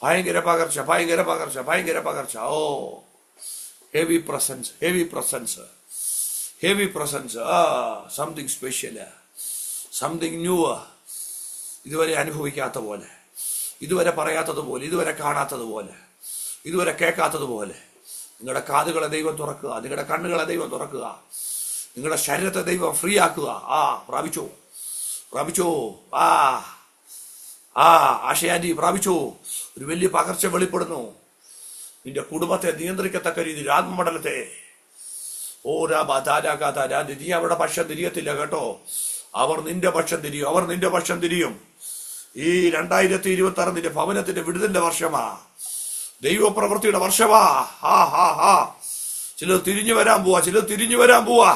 Speaker 1: ഭയങ്കര പകർച്ച, ഭയങ്കര പകർച്ച, ഭയങ്കര പകർച്ച. Oh heavy presence, heavy presence, heavy presence. Something special, something new. ഇതുവരെ അനുഭവിക്കാത്ത പോലെ, ഇതുവരെ പറയാത്തതുപോലെ, ഇതുവരെ കാണാത്തതുപോലെ, ഇതുവരെ കേൾക്കാത്തതുപോലെ. നിങ്ങളുടെ കാതുകളെ ദൈവം തുറക്കുക, നിങ്ങളുടെ കണ്ണുകളെ ദൈവം തുറക്കുക, നിങ്ങളുടെ ശരീരത്തെ ദൈവം ഫ്രീ ആക്കുക. പ്രാപിച്ചോ, പ്രാപിച്ചോ. ആശയാന്റി പ്രാപിച്ചോ. ഒരു വലിയ പകർച്ച വെളിപ്പെടുന്നു. നിന്റെ കുടുംബത്തെ നിയന്ത്രിക്കത്തക്ക രീതിയിൽ, ആത്മമണ്ഡലത്തെ. നീ അവരുടെ പക്ഷം തിരിയത്തില്ല കേട്ടോ. അവർ നിന്റെ പക്ഷം തിരിയും, അവർ നിന്റെ പക്ഷം തിരിയും. ഈ 2026 നിന്റെ ഭവനത്തിന്റെ വിടുതലിന്റെ വർഷമാ, ദൈവപ്രവൃത്തിയുടെ വർഷമാ. ചിലർ തിരിഞ്ഞു വരാൻ പോവാ, ചിലർ തിരിഞ്ഞു വരാൻ പോവാ.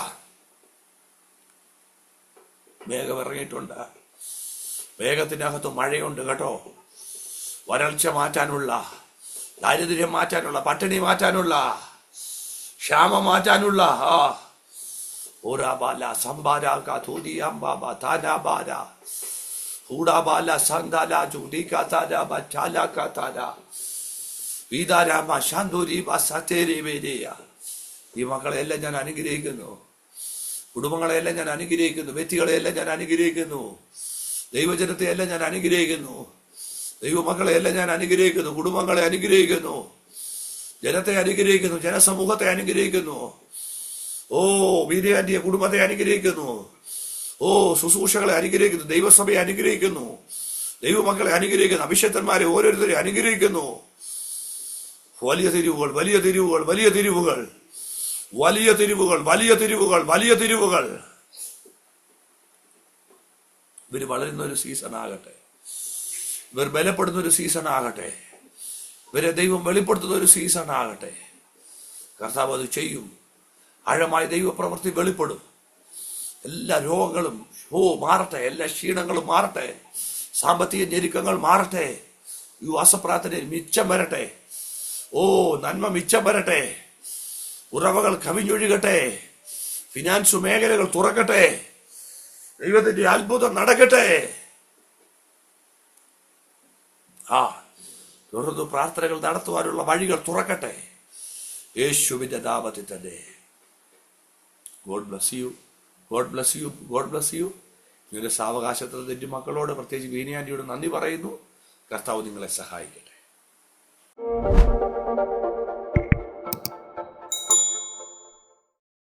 Speaker 1: മേഘം ഇറങ്ങിയിട്ടുണ്ട്, മേഘത്തിനകത്ത് മഴയുണ്ട് കേട്ടോ. വരൾച്ച മാറ്റാനുള്ള, ദാരിദ്ര്യം മാറ്റാനുള്ള, പട്ടിണി മാറ്റാനുള്ള, ക്ഷാമം മാറ്റാനുള്ള. ഓരാബാല സംബാരാക തൂതിയാംബാബ താനാബാര ഹൂഡാബാല സന്ദാല ജുദികാതാര ബച്ചാലാകാതാര വീദാരാമ ശാന്തൂരി ബസതേരിവേരിയ. ഈ മക്കളെയെല്ലാം ഞാൻ അനുഗ്രഹിക്കുന്നു, കുടുംബങ്ങളെയെല്ലാം ഞാൻ അനുഗ്രഹിക്കുന്നു, വ്യക്തികളെയെല്ലാം ഞാൻ അനുഗ്രഹിക്കുന്നു, ദൈവജനത്തെയെല്ലാം ഞാൻ അനുഗ്രഹിക്കുന്നു, ദൈവമക്കളെയെല്ലാം ഞാൻ അനുഗ്രഹിക്കുന്നു, കുടുംബങ്ങളെ അനുഗ്രഹിക്കുന്നു, ജനത്തെ അനുഗ്രഹിക്കുന്നു, ജനസമൂഹത്തെ അനുഗ്രഹിക്കുന്നു. ഓ വീരയാന്റിയ കുടുംബത്തെ അനുഗ്രഹിക്കുന്നു. ഓ ശുശ്രൂഷകളെ അനുഗ്രഹിക്കുന്നു, ദൈവസഭയെ അനുഗ്രഹിക്കുന്നു, ദൈവമക്കളെ അനുഗ്രഹിക്കുന്നു, അഭിഷേകന്മാരെ ഓരോരുത്തരെ അനുഗ്രഹിക്കുന്നു. വലിയ തിരിവുകൾ, വലിയ തിരിവുകൾ, വലിയ തിരിവുകൾ, വലിയ തിരിവുകൾ, വലിയ തിരിവുകൾ, വലിയ തിരിവുകൾ. ഇവർ വളരുന്ന ഒരു സീസൺ ആകട്ടെ, ഇവർ ബലപ്പെടുന്ന ഒരു സീസൺ ആകട്ടെ, ഇവരെ ദൈവം വെളിപ്പെടുത്തുന്ന ഒരു സീസൺ ആകട്ടെ. കർത്താവ് അത് ചെയ്യും. ആഴമായ ദൈവപ്രവൃത്തി വെളിപ്പെടും. എല്ലാ രോഗങ്ങളും മാറട്ടെ, എല്ലാ ക്ഷീണങ്ങളും മാറട്ടെ, സാമ്പത്തിക ഞെരുക്കങ്ങൾ മാറട്ടെ, വിവാസപ്രാർത്ഥനയിൽ മിച്ചം വരട്ടെ. നന്മ മിച്ചം വരട്ടെ, ഉറവകൾ കവിഞ്ഞൊഴുകട്ടെ, ഫിനാൻസ് മേഖലകൾ തുറക്കട്ടെ, ദൈവത്തിന്റെ അത്ഭുതം നടക്കട്ടെ. തുടർന്ന് പ്രാർത്ഥനകൾ നടത്തുവാനുള്ള വഴികൾ തുറക്കട്ടെ, യേശുവിന്റെ നാമത്തിൽ തന്നെ. God bless you, God bless you, God bless you. നിങ്ങളുടെ സാവകാശത്തിൽ തെറ്റി മക്കളോട്, പ്രത്യേകിച്ച് വീനിയാന്റിയോട് നന്ദി പറയുന്നു. കർത്താവ് നിങ്ങളെ സഹായിക്കട്ടെ.